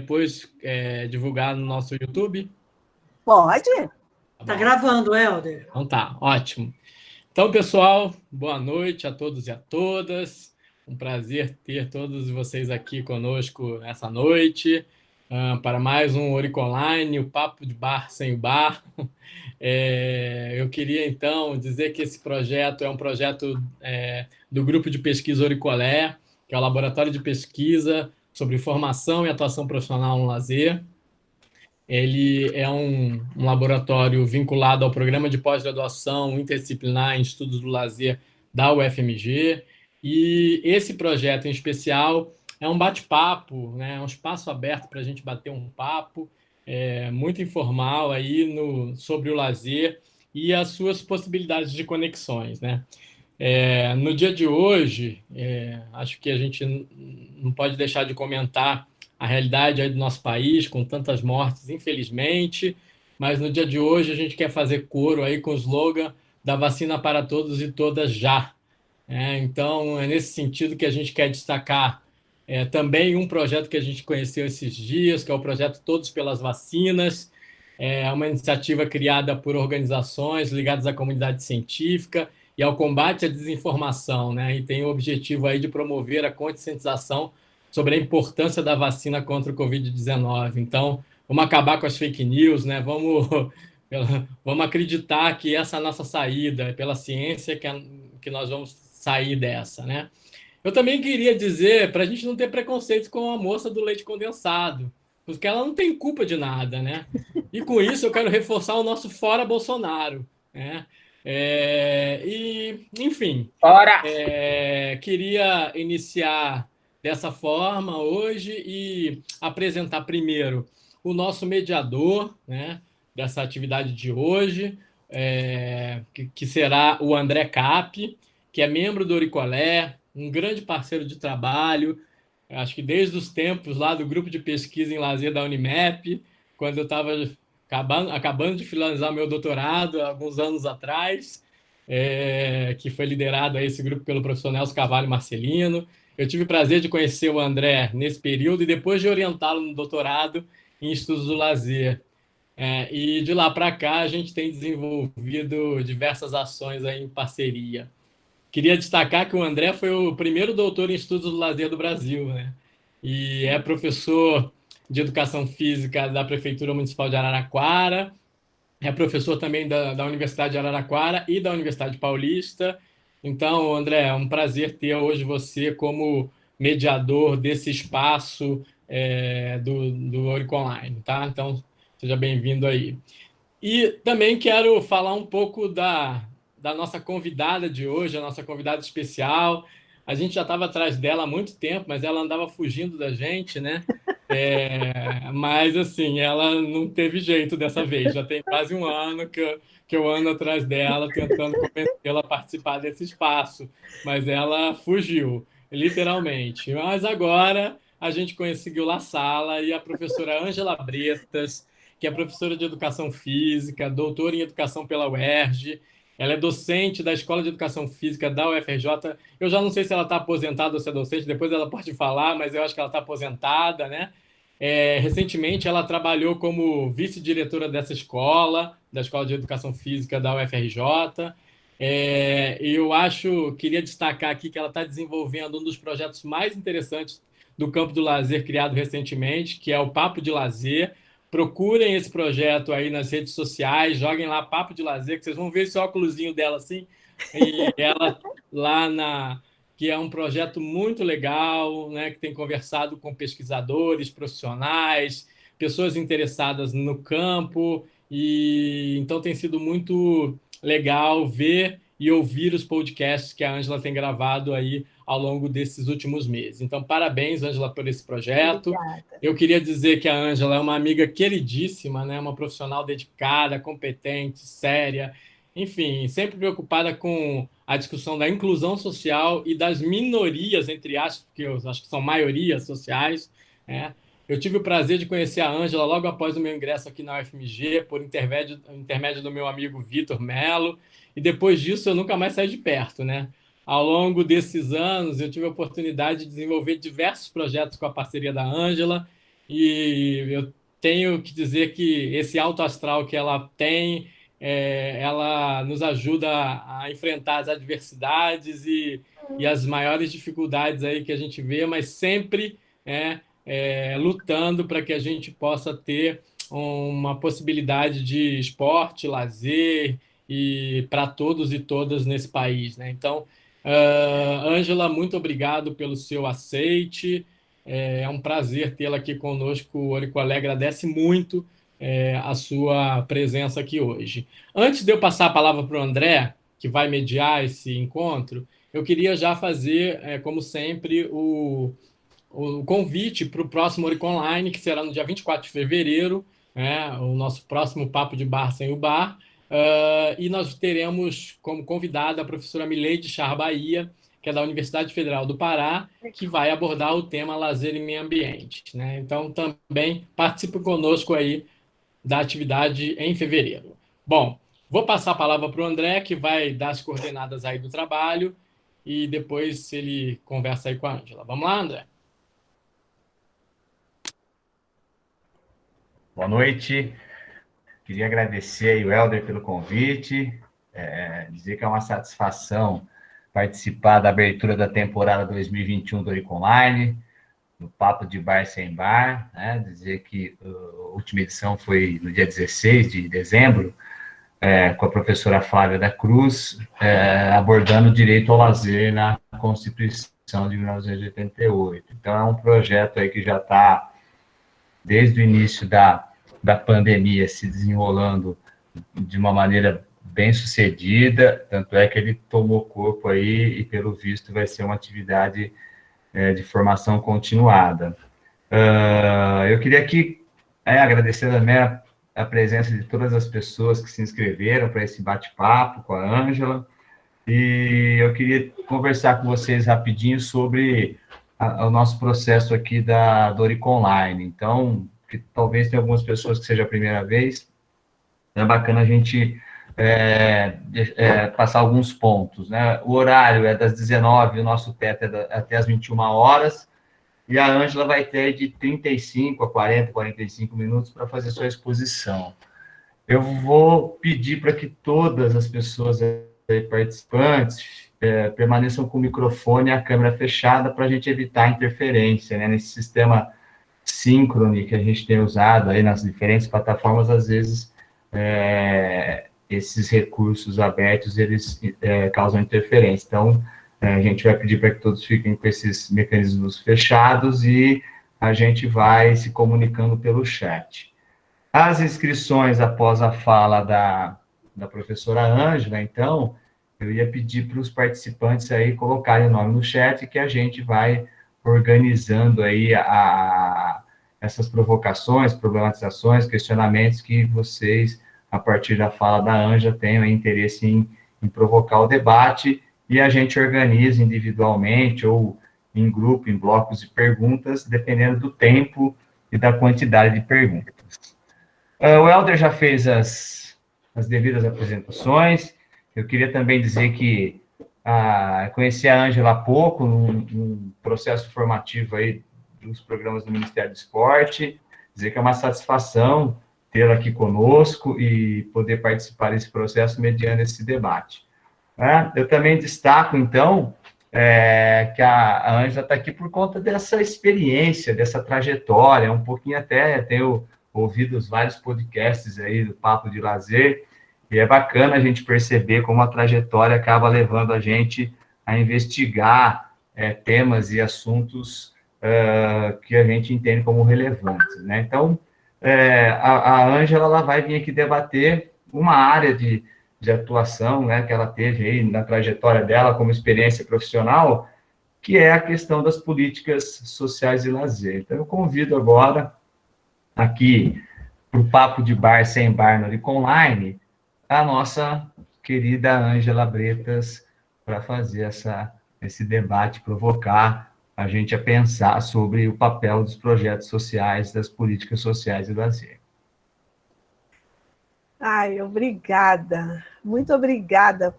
depois divulgar no nosso YouTube? Pode. Tá gravando, Helder. Então tá, ótimo. Então, pessoal, boa noite a todos e a todas. Um prazer ter todos vocês aqui conosco essa noite para mais um Orico Online, o Papo de Bar sem o Bar. Eu queria, então, dizer que esse projeto é um projeto do Grupo de Pesquisa Oricolé, que é o Laboratório de Pesquisa sobre Formação e Atuação Profissional no Lazer. Ele é um laboratório vinculado ao Programa de Pós-Graduação Interdisciplinar em Estudos do Lazer da UFMG, e esse projeto em especial é um bate-papo, né? Um espaço aberto para a gente bater um papo muito informal aí sobre o lazer e as suas possibilidades de conexões, né? No dia de hoje, acho que a gente não pode deixar de comentar a realidade aí do nosso país, com tantas mortes, infelizmente, mas no dia de hoje a gente quer fazer coro aí com o slogan da vacina para todos e todas já. Então, é nesse sentido que a gente quer destacar também um projeto que a gente conheceu esses dias, que é o projeto Todos pelas Vacinas. É uma iniciativa criada por organizações ligadas à comunidade científica e ao combate à desinformação, né? E tem o objetivo aí de promover a conscientização sobre a importância da vacina contra o Covid-19. Então, vamos acabar com as fake news, né? Vamos acreditar que essa é a nossa saída, pela ciência que nós vamos sair dessa, né? Eu também queria dizer, para a gente não ter preconceito com a moça do leite condensado, porque ela não tem culpa de nada, né? E com isso eu quero reforçar o nosso fora Bolsonaro, né? Enfim, queria iniciar dessa forma hoje e apresentar primeiro o nosso mediador, né, dessa atividade de hoje, que será o André Cap, que é membro do Oricolé, um grande parceiro de trabalho, acho que desde os tempos lá do grupo de pesquisa em lazer da Unimep, quando eu estava acabando de finalizar meu doutorado, alguns anos atrás, que foi liderado aí esse grupo pelo professor Nelson Carvalho Marcelino. Eu tive o prazer de conhecer o André nesse período e depois de orientá-lo no doutorado em estudos do lazer. E de lá para cá a gente tem desenvolvido diversas ações aí em parceria. Queria destacar que o André foi o primeiro doutor em estudos do lazer do Brasil, né? E é professor de Educação Física da Prefeitura Municipal de Araraquara, é professor também da Universidade de Araraquara e da Universidade Paulista. Então, André, é um prazer ter hoje você como mediador desse espaço do Orico Online, tá? Então, seja bem-vindo aí. E também quero falar um pouco da nossa convidada de hoje, a nossa convidada especial. A gente já estava atrás dela há muito tempo, mas ela andava fugindo da gente, né? Mas, assim, ela não teve jeito dessa vez. Já tem quase um ano que eu ando atrás dela, tentando convencê-la a participar desse espaço. Mas ela fugiu, literalmente. Mas agora a gente conseguiu laçá-la e a professora Ângela Bretas, que é professora de Educação Física, doutora em Educação pela UERJ. Ela é docente da Escola de Educação Física da UFRJ. Eu já não sei se ela está aposentada ou se é docente, depois ela pode falar, mas eu acho que ela está aposentada, né? Recentemente, ela trabalhou como vice-diretora dessa escola, da Escola de Educação Física da UFRJ. Queria destacar aqui que ela está desenvolvendo um dos projetos mais interessantes do campo do lazer criado recentemente, que é o Papo de Lazer. Procurem esse projeto aí nas redes sociais, joguem lá Papo de Lazer, que vocês vão ver esse óculosinho dela assim, e ela lá que é um projeto muito legal, né, que tem conversado com pesquisadores, profissionais, pessoas interessadas no campo, e então tem sido muito legal ver e ouvir os podcasts que a Ângela tem gravado aí ao longo desses últimos meses. Então, parabéns, Ângela, por esse projeto. Obrigada. Eu queria dizer que a Ângela é uma amiga queridíssima, né? Uma profissional dedicada, competente, séria, enfim, sempre preocupada com a discussão da inclusão social e das minorias, entre aspas, porque eu acho que são maiorias sociais, né? Eu tive o prazer de conhecer a Ângela logo após o meu ingresso aqui na UFMG, por intermédio do meu amigo Vitor Melo, e depois disso eu nunca mais saí de perto, né? Ao longo desses anos, eu tive a oportunidade de desenvolver diversos projetos com a parceria da Ângela, e eu tenho que dizer que esse alto astral que ela tem, ela nos ajuda a enfrentar as adversidades e as maiores dificuldades aí que a gente vê, mas sempre lutando para que a gente possa ter uma possibilidade de esporte, lazer e para todos e todas nesse país, né? Então, Ângela, muito obrigado pelo seu aceite. É um prazer tê-la aqui conosco. O Oricolé agradece muito a sua presença aqui hoje. Antes de eu passar a palavra para o André, que vai mediar esse encontro, eu queria já fazer, como sempre, o convite para o próximo Oricon Online, que será no dia 24 de fevereiro, né, o nosso próximo Papo de Bar Sem o Bar. E nós teremos como convidada a professora Mileide Char Bahia, que é da Universidade Federal do Pará, que vai abordar o tema lazer e meio ambiente, né? Então, também participe conosco aí da atividade em fevereiro. Bom, vou passar a palavra para o André, que vai dar as coordenadas aí do trabalho, e depois ele conversa aí com a Ângela. Vamos lá, André? Boa noite. Queria agradecer aí o Helder pelo convite, dizer que é uma satisfação participar da abertura da temporada 2021 do Oricon Online, no Papo de Bar Sem Bar, né? Dizer que a última edição foi no dia 16 de dezembro, com a professora Flávia da Cruz, abordando o direito ao lazer na Constituição de 1988. Então, é um projeto aí que já está, desde o início da pandemia, se desenrolando de uma maneira bem sucedida, tanto é que ele tomou corpo aí e, pelo visto, vai ser uma atividade de formação continuada. Eu queria aqui agradecer também a presença de todas as pessoas que se inscreveram para esse bate-papo com a Ângela, e eu queria conversar com vocês rapidinho sobre o nosso processo aqui do Oricon Online. Então, que talvez tenha algumas pessoas que seja a primeira vez, é bacana a gente passar alguns pontos, né? O horário é das 19h, o nosso teto é até as 21 horas, e a Ângela vai ter de 35 a 40, 45 minutos para fazer sua exposição. Eu vou pedir para que todas as pessoas participantes permaneçam com o microfone e a câmera fechada para a gente evitar interferência, né? Nesse sistema síncrone que a gente tem usado aí nas diferentes plataformas, às vezes esses recursos abertos, eles causam interferência. Então, a gente vai pedir para que todos fiquem com esses mecanismos fechados e a gente vai se comunicando pelo chat. As inscrições após a fala da professora Ângela, então, eu ia pedir para os participantes aí colocarem o nome no chat, que a gente vai organizando aí essas provocações, problematizações, questionamentos que vocês, a partir da fala da Ângela, tenham interesse em provocar o debate, e a gente organiza individualmente ou em grupo, em blocos de perguntas, dependendo do tempo e da quantidade de perguntas. O Helder já fez as devidas apresentações. Eu queria também dizer que conheci a Ângela há pouco, num processo formativo aí dos programas do Ministério do Esporte, dizer que é uma satisfação tê-la aqui conosco e poder participar desse processo mediante esse debate. Eu também destaco, então, que a Ângela está aqui por conta dessa experiência, dessa trajetória, um pouquinho até, tenho ouvido os vários podcasts aí do Papo de Lazer, e é bacana a gente perceber como a trajetória acaba levando a gente a investigar temas e assuntos que a gente entende como relevantes, né? Então, a Ângela, ela vai vir aqui debater uma área de atuação, né, que ela teve aí na trajetória dela como experiência profissional, que é a questão das políticas sociais e lazer. Então, eu convido agora, aqui, para o Papo de Bar Sem Bar no Oricon Online, a nossa querida Ângela Bretas, para fazer esse debate, provocar a gente a pensar sobre o papel dos projetos sociais, das políticas sociais e lazer. Ai, obrigada. Muito obrigada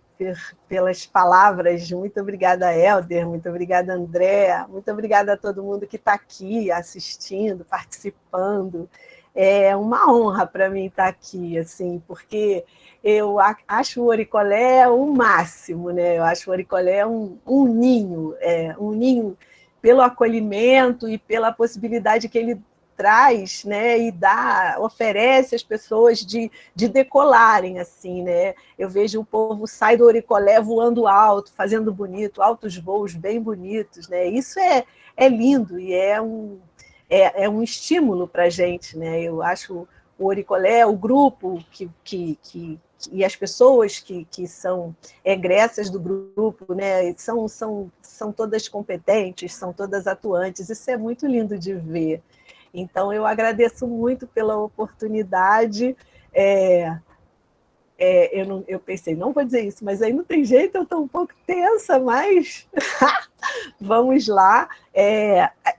pelas palavras. Muito obrigada, Hélder, muito obrigada, André, muito obrigada a todo mundo que está aqui assistindo, participando. É uma honra para mim estar aqui, assim, porque eu acho o Oricolé o máximo, né? Eu acho o Oricolé um ninho pelo acolhimento e pela possibilidade que ele traz, né, e oferece às pessoas de decolarem, assim, né? Eu vejo o povo sai do Oricolé voando alto, fazendo bonito, altos voos bem bonitos, né? Isso é lindo e é um estímulo para a gente, né? Eu acho o Oricolé, o grupo e as pessoas que são egressas do grupo, né? São todas competentes, são todas atuantes, isso é muito lindo de ver. Então, eu agradeço muito pela oportunidade. Eu pensei, não vou dizer isso, mas aí não tem jeito, eu estou um pouco tensa, mas vamos lá.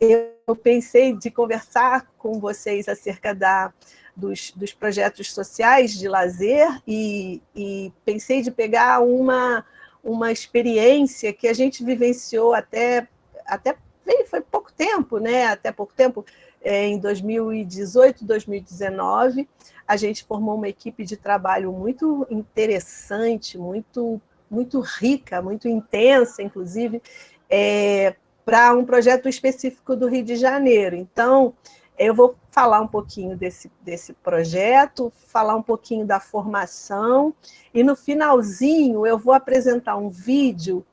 Eu pensei de conversar com vocês acerca dos projetos sociais de lazer e pensei de pegar uma experiência que a gente vivenciou até foi pouco tempo, né? Até pouco tempo, em 2018, 2019, a gente formou uma equipe de trabalho muito interessante, muito rica, muito intensa, inclusive, para um projeto específico do Rio de Janeiro. Então, eu vou falar um pouquinho desse projeto, falar um pouquinho da formação, e no finalzinho eu vou apresentar um vídeo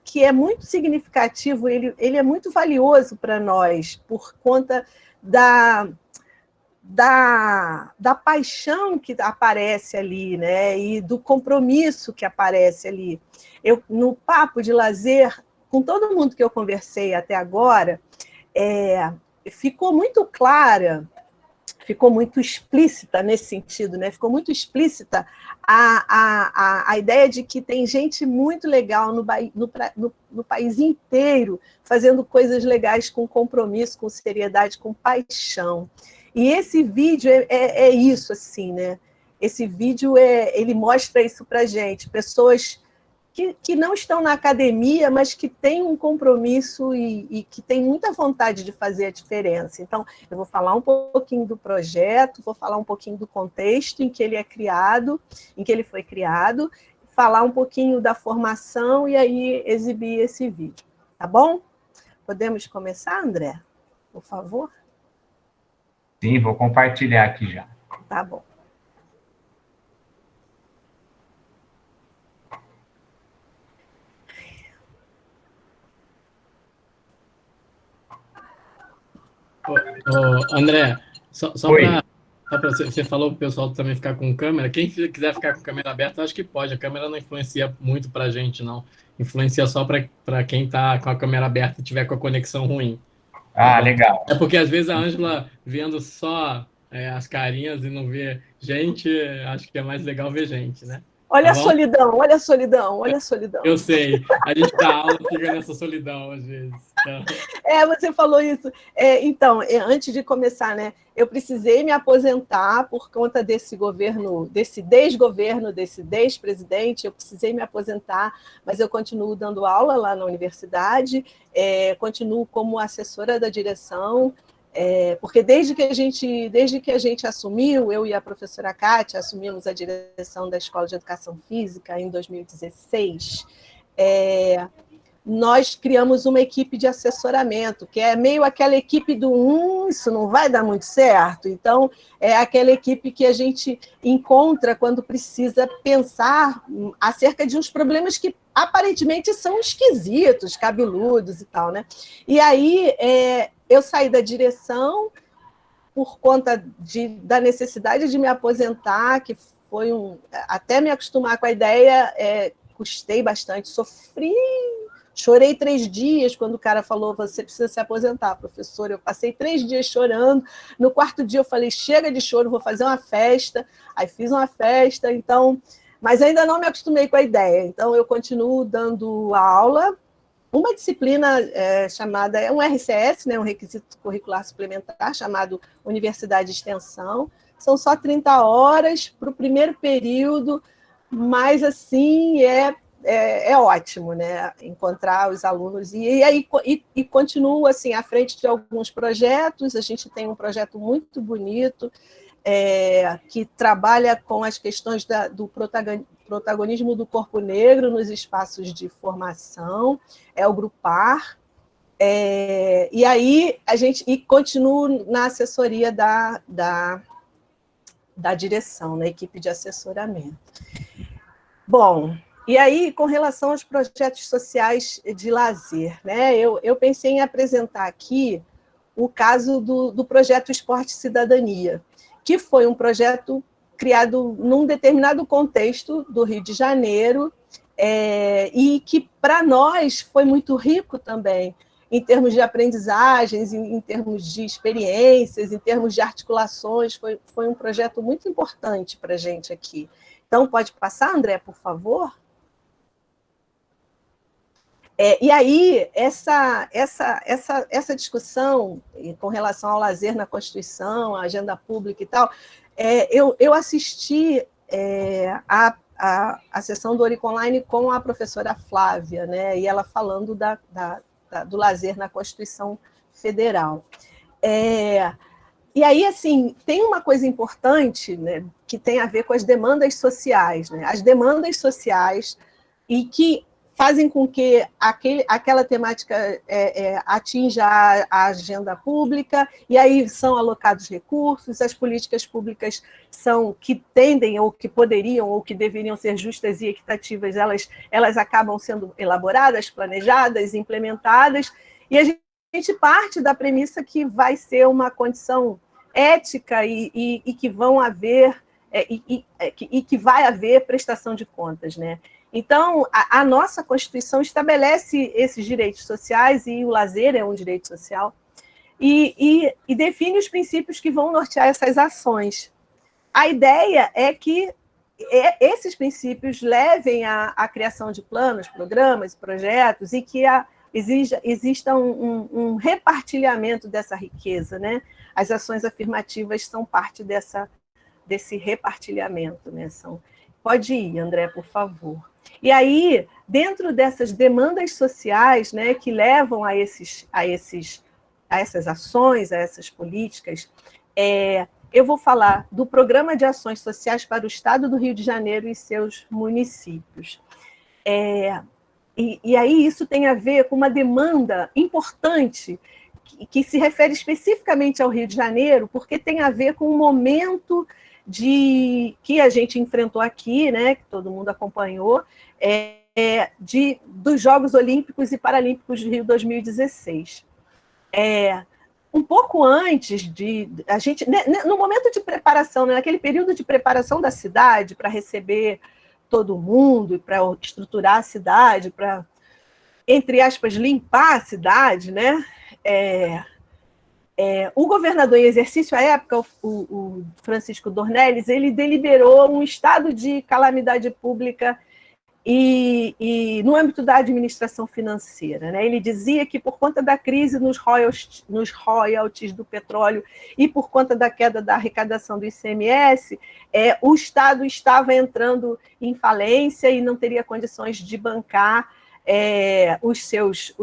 que é muito significativo, ele é muito valioso para nós, por conta da paixão que aparece ali, né? E do compromisso que aparece ali. No papo de lazer, com todo mundo que eu conversei até agora, ficou muito clara, ficou muito explícita nesse sentido, né? Ficou muito explícita a ideia de que tem gente muito legal no país inteiro fazendo coisas legais com compromisso, com seriedade, com paixão. E esse vídeo é isso, assim, né? Esse vídeo ele mostra isso para a gente, pessoas que não estão na academia, mas que têm um compromisso e que têm muita vontade de fazer a diferença. Então, eu vou falar um pouquinho do projeto, vou falar um pouquinho do contexto em que ele é criado, em que ele foi criado, falar um pouquinho da formação e aí exibir esse vídeo. Tá bom? Podemos começar, André? Por favor? Sim, vou compartilhar aqui já. Tá bom. André, só para você falou para o pessoal também ficar com câmera. Quem quiser ficar com câmera aberta, acho que pode. A câmera não influencia muito para a gente, não. Influencia só para quem está com a câmera aberta e tiver com a conexão ruim. Ah, legal. É porque às vezes a Ângela vendo só as carinhas e não vê gente, acho que é mais legal ver gente, né? Olha a solidão, olha a solidão, olha a solidão. Eu sei, a gente dá aula e fica nessa solidão às vezes. Então... você falou isso. Então, antes de começar, né, eu precisei me aposentar por conta desse governo, desse desgoverno, desse despresidente, eu precisei me aposentar, mas eu continuo dando aula lá na universidade, continuo como assessora da direção, porque desde que a gente assumiu, eu e a professora Kátia assumimos a direção da Escola de Educação Física em 2016, nós criamos uma equipe de assessoramento, que é meio aquela equipe do isso não vai dar muito certo. Então, é aquela equipe que a gente encontra quando precisa pensar acerca de uns problemas que aparentemente são esquisitos, cabeludos e tal, né? E aí, eu saí da direção por conta da necessidade de me aposentar, que foi até me acostumar com a ideia, custei bastante, sofri. Chorei 3 dias quando o cara falou, você precisa se aposentar, professor. Eu passei 3 dias chorando. No 4º dia eu falei, chega de choro, vou fazer uma festa. Aí fiz uma festa, então... Mas ainda não me acostumei com a ideia. Então, eu continuo dando aula. Uma disciplina chamada... É um RCS, né, um requisito curricular suplementar, chamado Universidade de Extensão. São só 30 horas para o primeiro período. mas assim é ótimo, né? Encontrar os alunos e continuo assim à frente de alguns projetos. A gente tem um projeto muito bonito que trabalha com as questões do protagonismo do corpo negro nos espaços de formação, é o Grupar. E aí continuo na assessoria da direção, na equipe de assessoramento. Bom, e aí, com relação aos projetos sociais de lazer, né, eu pensei em apresentar aqui o caso do projeto Esporte e Cidadania, que foi um projeto criado num determinado contexto do Rio de Janeiro, e que, para nós, foi muito rico também, em termos de aprendizagens, em termos de experiências, em termos de articulações. Foi um projeto muito importante para a gente aqui. Então, pode passar, André, por favor? E aí, essa discussão com relação ao lazer na Constituição, a agenda pública e tal, eu assisti a sessão do Orico Online com a professora Flávia, né, e ela falando do lazer na Constituição Federal. E aí, assim, tem uma coisa importante, né, que tem a ver com as demandas sociais, né? As demandas sociais, e que fazem com que aquela temática atinja a agenda pública, e aí são alocados recursos, as políticas públicas que tendem, ou que poderiam, ou que deveriam ser justas e equitativas, elas acabam sendo elaboradas, planejadas, implementadas, e a gente parte da premissa que vai ser uma condição ética e que vão haver, e que vai haver prestação de contas, né? Então, a nossa Constituição estabelece esses direitos sociais, e o lazer é um direito social, e define os princípios que vão nortear essas ações. A ideia é que esses princípios levem à criação de planos, programas, projetos, e que exista um repartilhamento dessa riqueza, né? As ações afirmativas são parte desse repartilhamento, né? Pode ir, André, por favor. E aí, dentro dessas demandas sociais, né, que levam a essas ações, a essas políticas, eu vou falar do Programa de Ações Sociais para o Estado do Rio de Janeiro e seus municípios. E aí isso tem a ver com uma demanda importante que se refere especificamente ao Rio de Janeiro, porque tem a ver com o momento que a gente enfrentou aqui, né, que todo mundo acompanhou, dos Jogos Olímpicos e Paralímpicos de Rio 2016. Um pouco antes a gente, no momento de preparação, né, naquele período de preparação da cidade para receber todo mundo e para estruturar a cidade, para, entre aspas, limpar a cidade, né? O governador em exercício à época, o Francisco Dornelles, ele deliberou um estado de calamidade pública e no âmbito da administração financeira, né? Ele dizia que, por conta da crise nos royalties do petróleo e por conta da queda da arrecadação do ICMS, o Estado estava entrando em falência e não teria condições de bancar os seus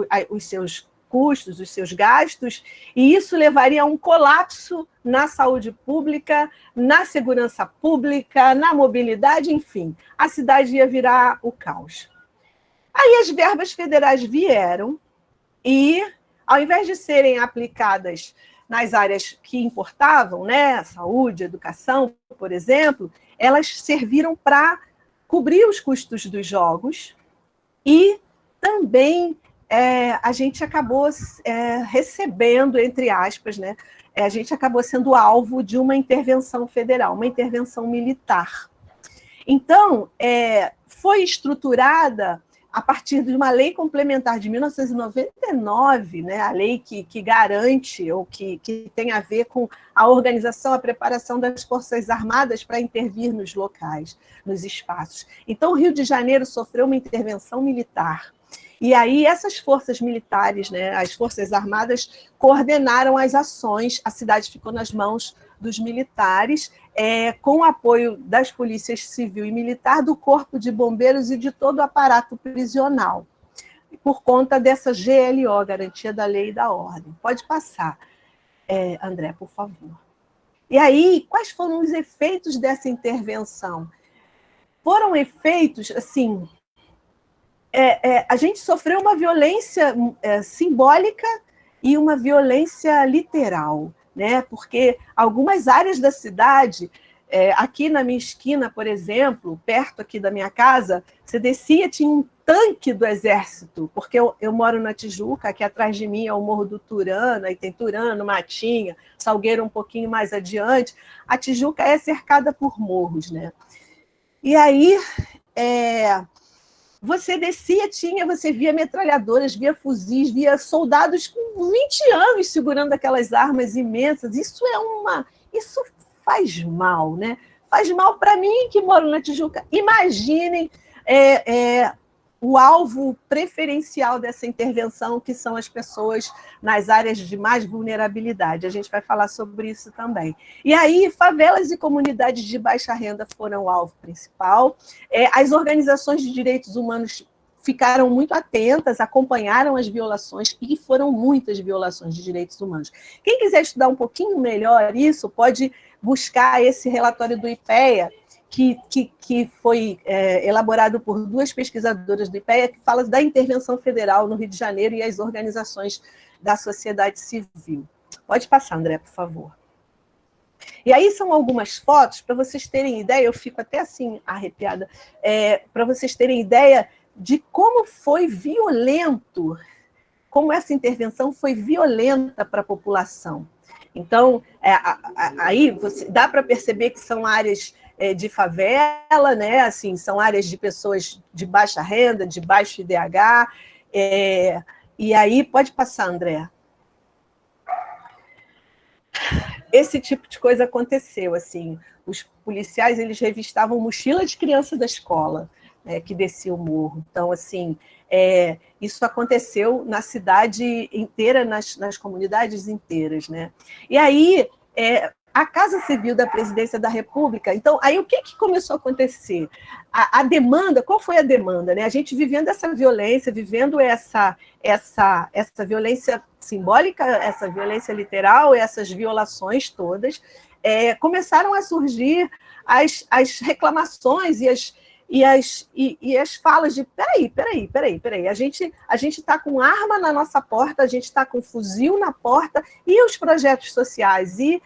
custos, os seus gastos, e isso levaria a um colapso na saúde pública, na segurança pública, na mobilidade, enfim. A cidade ia virar o caos. Aí as verbas federais vieram e, ao invés de serem aplicadas nas áreas que importavam, né, saúde, educação, por exemplo, elas serviram para cobrir os custos dos jogos e também a gente acabou recebendo, entre aspas, né, a gente acabou sendo alvo de uma intervenção federal, uma intervenção militar. Então, foi estruturada a partir de uma lei complementar de 1999, né, a lei que garante, ou que tem a ver com a organização, a preparação das Forças Armadas para intervir nos locais, nos espaços. Então, o Rio de Janeiro sofreu uma intervenção militar. E aí essas forças militares, né, as forças armadas, coordenaram as ações, a cidade ficou nas mãos dos militares, com o apoio das polícias civil e militar, do corpo de bombeiros e de todo o aparato prisional, por conta dessa GLO, Garantia da Lei e da Ordem. Pode passar, André, por favor. E aí, quais foram os efeitos dessa intervenção? Foram efeitos, assim, a gente sofreu uma violência simbólica e uma violência literal, né? Porque algumas áreas da cidade, aqui na minha esquina, por exemplo, perto aqui da minha casa, você descia, tinha um tanque do Exército, porque eu moro na Tijuca, aqui atrás de mim é o Morro do Turano, aí tem Turano, Matinha, Salgueiro um pouquinho mais adiante. A Tijuca é cercada por morros, né? E aí, você descia, você via metralhadoras, via fuzis, via soldados com 20 anos segurando aquelas armas imensas. Isso faz mal, né? Faz mal para mim, que moro na Tijuca. Imaginem o alvo preferencial dessa intervenção, que são as pessoas nas áreas de mais vulnerabilidade. A gente vai falar sobre isso também. E aí, favelas e comunidades de baixa renda foram o alvo principal. As organizações de direitos humanos ficaram muito atentas, acompanharam as violações, e foram muitas violações de direitos humanos. Quem quiser estudar um pouquinho melhor isso, pode buscar esse relatório do IPEA, que foi elaborado por 2 pesquisadoras do IPEA, que fala da intervenção federal no Rio de Janeiro e as organizações da sociedade civil. Pode passar, André, por favor. E aí são algumas fotos, para vocês terem ideia, eu fico até assim arrepiada, para vocês terem ideia de como foi violento, como essa intervenção foi violenta para a população. Então, aí dá para perceber que são áreas de favela, né? Assim, são áreas de pessoas de baixa renda, de baixo IDH, e aí, pode passar, André. Esse tipo de coisa aconteceu, assim, os policiais, eles revistavam mochila de criança da escola, né, que descia o morro. Então, assim, isso aconteceu na cidade inteira, nas comunidades inteiras, né? E aí, a Casa Civil da Presidência da República, então, aí o que começou a acontecer? A demanda, qual foi a demanda, né? A gente vivendo essa violência, vivendo essa violência simbólica, essa violência literal, essas violações todas, começaram a surgir as reclamações e as falas de peraí, a gente está com arma na nossa porta, a gente está com fuzil na porta, e os projetos sociais, e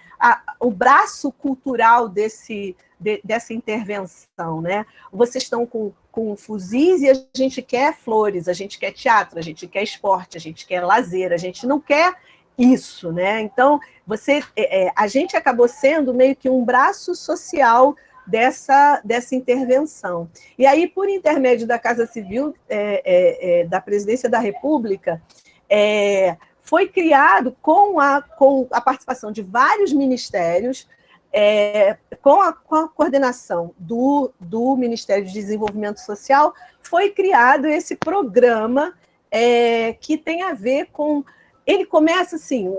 o braço cultural dessa intervenção, né? Vocês estão com fuzis e a gente quer flores, a gente quer teatro, a gente quer esporte, a gente quer lazer, a gente não quer isso, né? Então, a gente acabou sendo meio que um braço social dessa intervenção. E aí, por intermédio da Casa Civil da Presidência da República, foi criado, com a participação de vários ministérios, com a coordenação do Ministério de Desenvolvimento Social, foi criado esse programa que tem a ver com... Ele começa assim,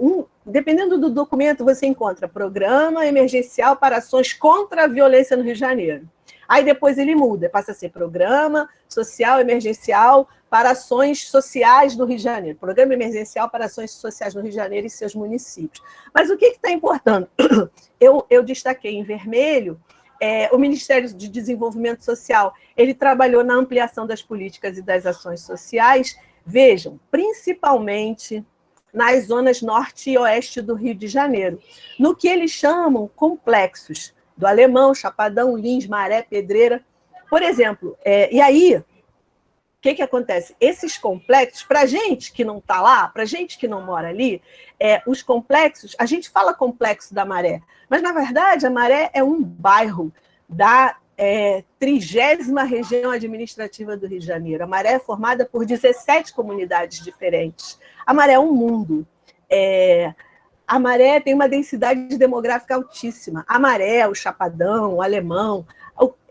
dependendo do documento, você encontra Programa Emergencial para Ações contra a Violência no Rio de Janeiro. Aí depois ele muda, passa a ser Programa Social Emergencial para Ações Sociais no Rio de Janeiro. Programa Emergencial para Ações Sociais no Rio de Janeiro e seus municípios. Mas o que está importando? Eu destaquei em vermelho, o Ministério de Desenvolvimento Social, ele trabalhou na ampliação das políticas e das ações sociais, vejam, principalmente nas zonas norte e oeste do Rio de Janeiro, no que eles chamam complexos, do Alemão, Chapadão, Lins, Maré, Pedreira, por exemplo. E aí, o que acontece? Esses complexos, para a gente que não está lá, para a gente que não mora ali, os complexos, a gente fala complexo da Maré, mas, na verdade, a Maré é um bairro da 30ª região administrativa do Rio de Janeiro. A Maré é formada por 17 comunidades diferentes. A Maré é um mundo. A Maré tem uma densidade demográfica altíssima. A Maré, o Chapadão, o Alemão,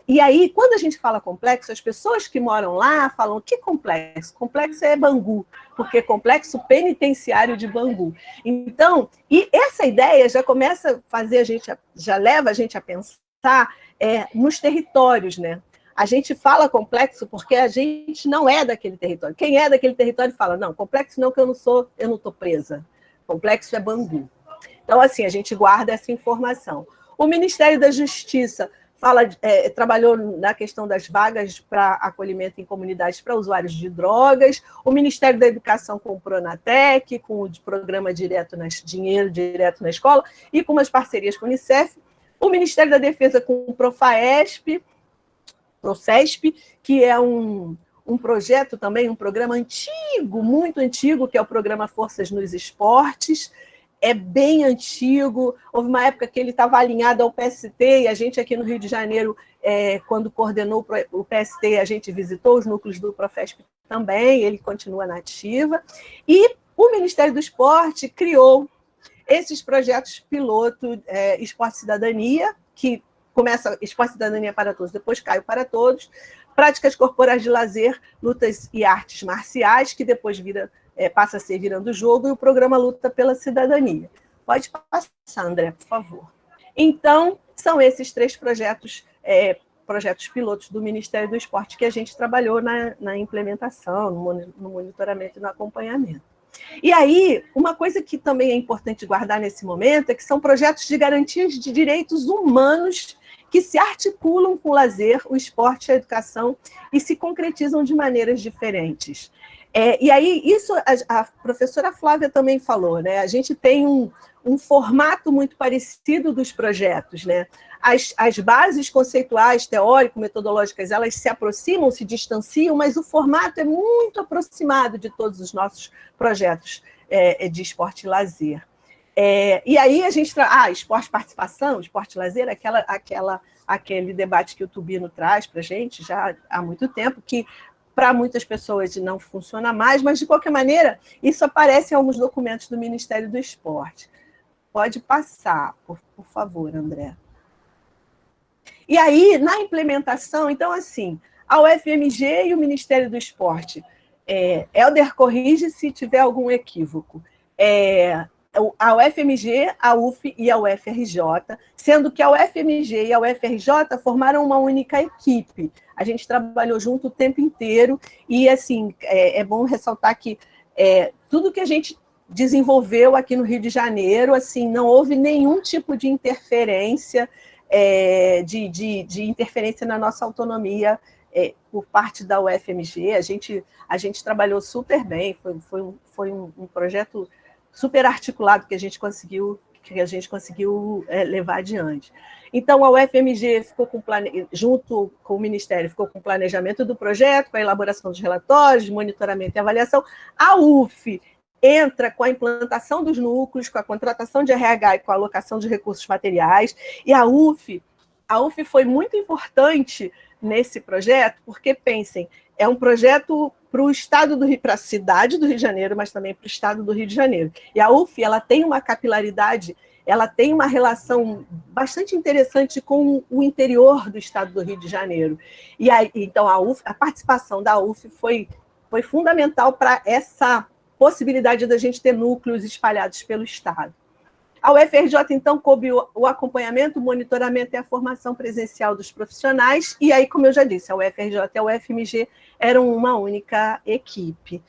E aí, quando a gente fala complexo, as pessoas que moram lá falam, que complexo? Complexo é Bangu, porque complexo penitenciário de Bangu. Então, e essa ideia já começa a fazer a gente, já leva a gente a pensar nos territórios, né? A gente fala complexo porque a gente não é daquele território. Quem é daquele território fala, não, complexo não, que eu não estou presa. Complexo é Bangu. Então, assim, a gente guarda essa informação. O Ministério da Justiça trabalhou na questão das vagas para acolhimento em comunidades para usuários de drogas, o Ministério da Educação com o Pronatec, com o programa Dinheiro Direto na Escola, e com umas parcerias com o Unicef, o Ministério da Defesa com o Profesp, que é um projeto também, um programa antigo, muito antigo, que é o programa Forças nos Esportes. É bem antigo, houve uma época que ele estava alinhado ao PST, e a gente aqui no Rio de Janeiro, quando coordenou o PST, a gente visitou os núcleos do Profesp também, ele continua na ativa. E o Ministério do Esporte criou esses projetos piloto, Esporte e Cidadania, que começa Esporte e Cidadania para Todos, depois Caio para Todos, Práticas Corporais de Lazer, Lutas e Artes Marciais, que depois passa a ser Virando o Jogo, e o programa Luta pela Cidadania. Pode passar, André, por favor. Então, são esses 3 projetos pilotos do Ministério do Esporte que a gente trabalhou na implementação, no monitoramento e no acompanhamento. E aí, uma coisa que também é importante guardar nesse momento é que são projetos de garantias de direitos humanos que se articulam com o lazer, o esporte e a educação e se concretizam de maneiras diferentes. E aí, isso a professora Flávia também falou, né? A gente tem um formato muito parecido dos projetos, né? As bases conceituais, teórico-metodológicas, elas se aproximam, se distanciam, mas o formato é muito aproximado de todos os nossos projetos de esporte e lazer. E aí a gente esporte participação, esporte e lazer, aquele debate que o Tubino traz para a gente já há muito tempo, que para muitas pessoas não funciona mais, mas, de qualquer maneira, isso aparece em alguns documentos do Ministério do Esporte. Pode passar, por favor, André. E aí, na implementação, então, assim, a UFMG e o Ministério do Esporte, Helder, corrige se tiver algum equívoco, a UFMG, a UF e a UFRJ, sendo que a UFMG e a UFRJ formaram uma única equipe. A gente trabalhou junto o tempo inteiro e, assim, é bom ressaltar que tudo que a gente desenvolveu aqui no Rio de Janeiro, assim, não houve nenhum tipo de interferência, de interferência na nossa autonomia por parte da UFMG. A gente trabalhou super bem, foi um projeto super articulado que a gente conseguiu levar adiante. Então, a UFMG ficou junto com o Ministério, ficou com o planejamento do projeto, com a elaboração dos relatórios, monitoramento e avaliação. A UF entra com a implantação dos núcleos, com a contratação de RH e com a alocação de recursos materiais. E a UF foi muito importante nesse projeto, porque, pensem, é um projeto para o estado do Rio, para a cidade do Rio de Janeiro, mas também para o estado do Rio de Janeiro. E a UF, ela tem uma capilaridade, ela tem uma relação bastante interessante com o interior do estado do Rio de Janeiro. E aí, então, a participação da UF foi fundamental para essa possibilidade da gente ter núcleos espalhados pelo estado. A UFRJ, então, coube o acompanhamento, o monitoramento e a formação presencial dos profissionais, e aí, como eu já disse, a UFRJ e a UFMG eram uma única equipe.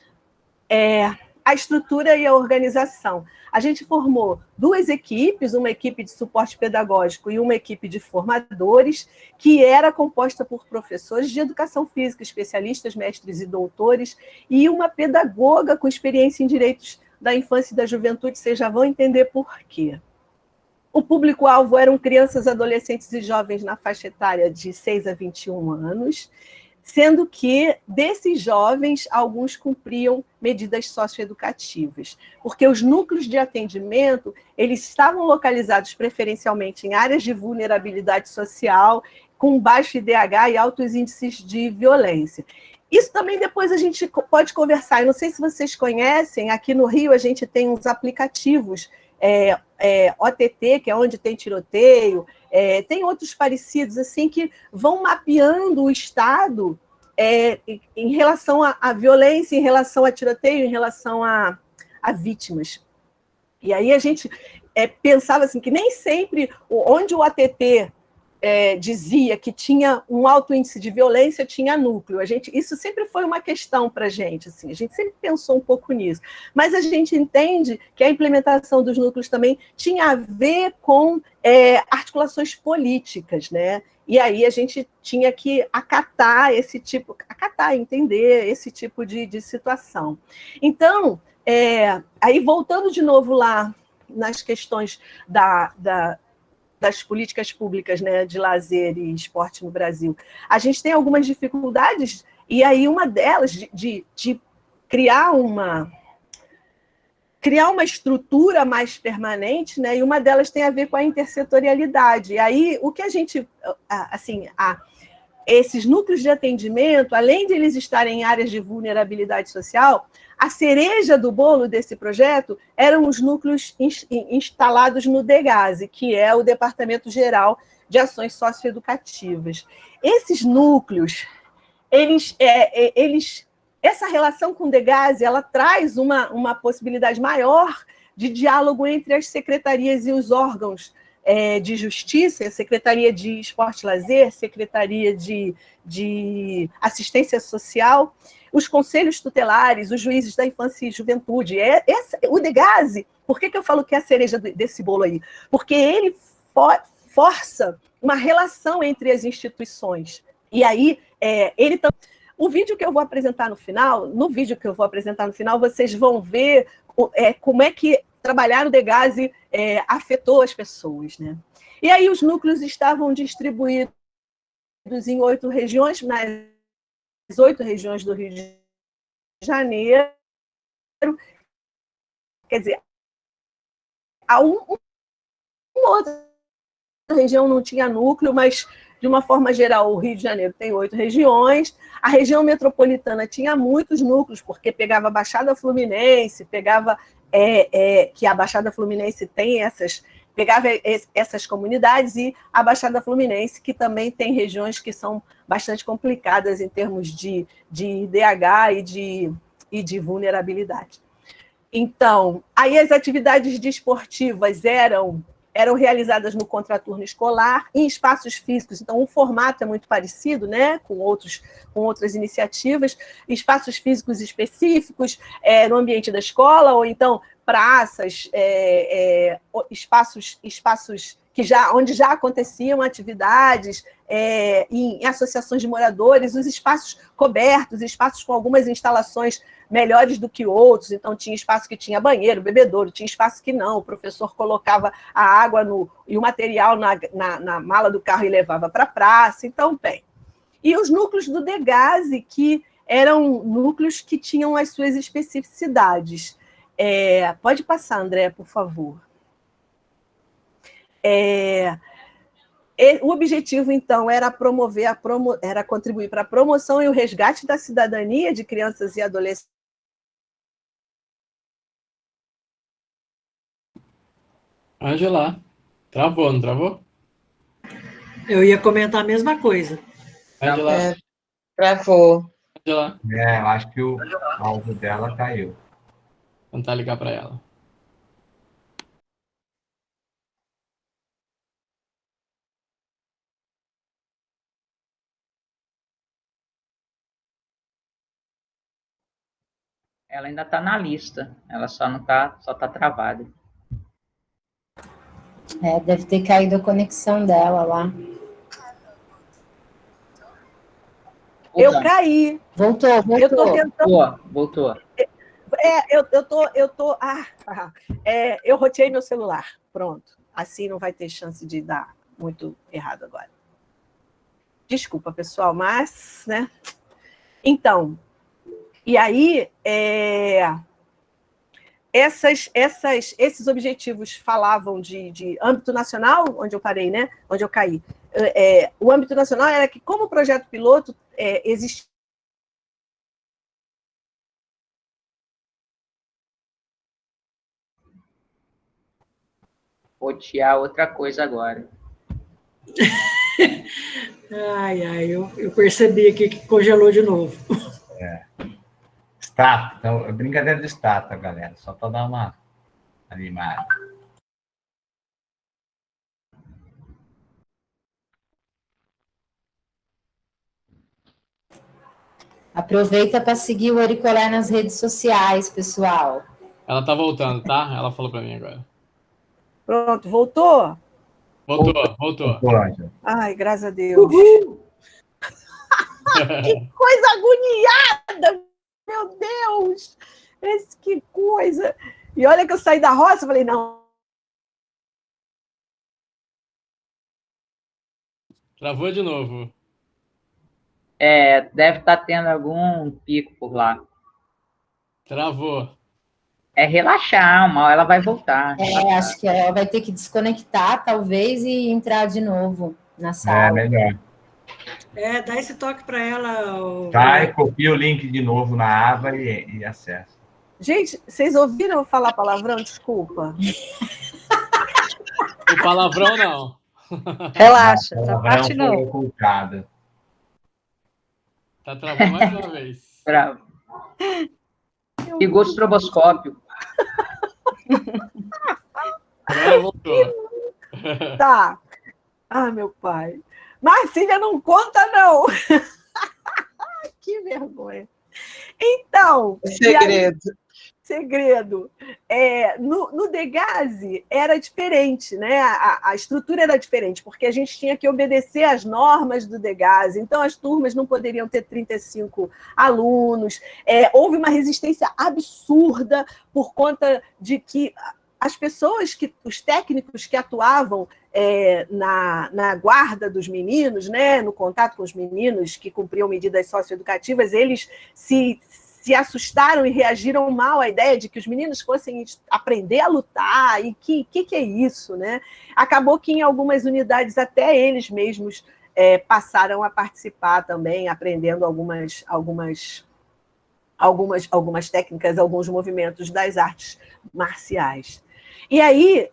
A estrutura e a organização. A gente formou 2 equipes, uma equipe de suporte pedagógico e uma equipe de formadores, que era composta por professores de educação física, especialistas, mestres e doutores, e uma pedagoga com experiência em direitos da infância e da juventude, vocês já vão entender por quê. O público-alvo eram crianças, adolescentes e jovens na faixa etária de 6 a 21 anos, sendo que, desses jovens, alguns cumpriam medidas socioeducativas, porque os núcleos de atendimento, eles estavam localizados preferencialmente em áreas de vulnerabilidade social, com baixo IDH e altos índices de violência. Isso também depois a gente pode conversar. Eu não sei se vocês conhecem, aqui no Rio a gente tem uns aplicativos OTT, que é onde tem tiroteio, tem outros parecidos, assim, que vão mapeando o Estado em relação à violência, em relação a tiroteio, em relação a vítimas. E aí a gente pensava assim, que nem sempre onde o ATT dizia que tinha um alto índice de violência, tinha núcleo. Isso sempre foi uma questão para a gente, assim, a gente sempre pensou um pouco nisso. Mas a gente entende que a implementação dos núcleos também tinha a ver com articulações políticas, né? E aí a gente tinha que acatar, entender esse tipo de situação. Então, aí voltando de novo lá nas questões das políticas públicas, né, de lazer e esporte no Brasil, a gente tem algumas dificuldades, e aí uma delas de criar uma estrutura mais permanente, né, e uma delas tem a ver com a intersetorialidade. E aí, o que a gente, assim, esses núcleos de atendimento, além de eles estarem em áreas de vulnerabilidade social, a cereja do bolo desse projeto eram os núcleos instalados no DEGASE, que é o Departamento Geral de Ações Socioeducativas. Esses núcleos, essa relação com o DEGASE, ela traz uma possibilidade maior de diálogo entre as secretarias e os órgãos de Justiça, Secretaria de Esporte e Lazer, Secretaria de Assistência Social, os conselhos tutelares, os juízes da infância e juventude. O DEGASE, por que eu falo que é a cereja desse bolo aí? Porque ele força uma relação entre as instituições. E aí, o vídeo que eu vou apresentar no final, vocês vão ver como é que trabalhar no DEGASE afetou as pessoas, né? E aí os núcleos estavam distribuídos em 8 regiões, nas 8 regiões do Rio de Janeiro. Quer dizer, uma outra região não tinha núcleo, mas, de uma forma geral, o Rio de Janeiro tem 8 regiões. A região metropolitana tinha muitos núcleos, porque pegava a Baixada Fluminense, que a Baixada Fluminense tem pegava essas comunidades, e a Baixada Fluminense, que também tem regiões que são bastante complicadas em termos de IDH e de vulnerabilidade. Então, aí as atividades desportivas eram realizadas no contraturno escolar, em espaços físicos, então o formato é muito parecido, né, com outras iniciativas, espaços físicos específicos no ambiente da escola, ou então praças, espaços onde já aconteciam atividades, em associações de moradores, os espaços cobertos, espaços com algumas instalações melhores do que outros, então tinha espaço que tinha banheiro, bebedouro, tinha espaço que não, o professor colocava a água e o material na mala do carro e levava para a praça, então, bem. E os núcleos do DEGASE, que eram núcleos que tinham as suas especificidades. Pode passar, André, por favor. O objetivo, então, era era contribuir para a promoção e o resgate da cidadania de crianças e adolescentes. Angela, travou, não travou? Eu ia comentar a mesma coisa. Angela, Travou. Angela, Eu acho que o áudio dela caiu. tentar ligar para ela. Ela ainda está na lista, ela só está travada. Deve ter caído a conexão dela lá. Eu caí. Voltou. Eu estou tentando. Voltou. Eu roteei meu celular. Pronto. Assim não vai ter chance de dar muito errado agora. Desculpa, pessoal, mas, né? Então, e aí, esses objetivos falavam de âmbito nacional, onde eu parei, né? Onde eu caí. O âmbito nacional era que, como projeto piloto, existia rotear outra coisa agora. Eu percebi aqui que congelou de novo. Estátua, então, é brincadeira de estátua, galera, só para dar uma animada. Aproveita para seguir o Auricular nas redes sociais, pessoal. Ela tá voltando, tá? Ela falou para mim agora. Pronto, voltou? Voltou. Ai, graças a Deus. Que coisa agoniada! Meu Deus! Que coisa! E olha que eu saí da roça, falei, não. Travou de novo. Deve estar tendo algum pico por lá. Travou. É relaxar, uma hora ela vai voltar. Acho que ela vai ter que desconectar, talvez, e entrar de novo na sala. É melhor. Dá esse toque para ela. Vai, copia o link de novo na aba e acessa. Gente, vocês ouviram eu falar palavrão? Desculpa. O palavrão não. Relaxa, essa parte não. Foi ocultada. Tá travando mais uma vez. Bravo. Ligou o estroboscópio. Agora voltou. Tá. Ah, meu pai. Marcília, não conta, não. Que vergonha. Então... Segredo. No Degaze era diferente, né? A estrutura era diferente, porque a gente tinha que obedecer às normas do Degaze, então as turmas não poderiam ter 35 alunos. Houve uma resistência absurda por conta de que as pessoas, os técnicos que atuavam na guarda dos meninos, né, no contato com os meninos que cumpriam medidas socioeducativas, eles se assustaram e reagiram mal à ideia de que os meninos fossem aprender a lutar, e que é isso, né? Acabou que em algumas unidades até eles mesmos passaram a participar também, aprendendo algumas técnicas, alguns movimentos das artes marciais. E aí,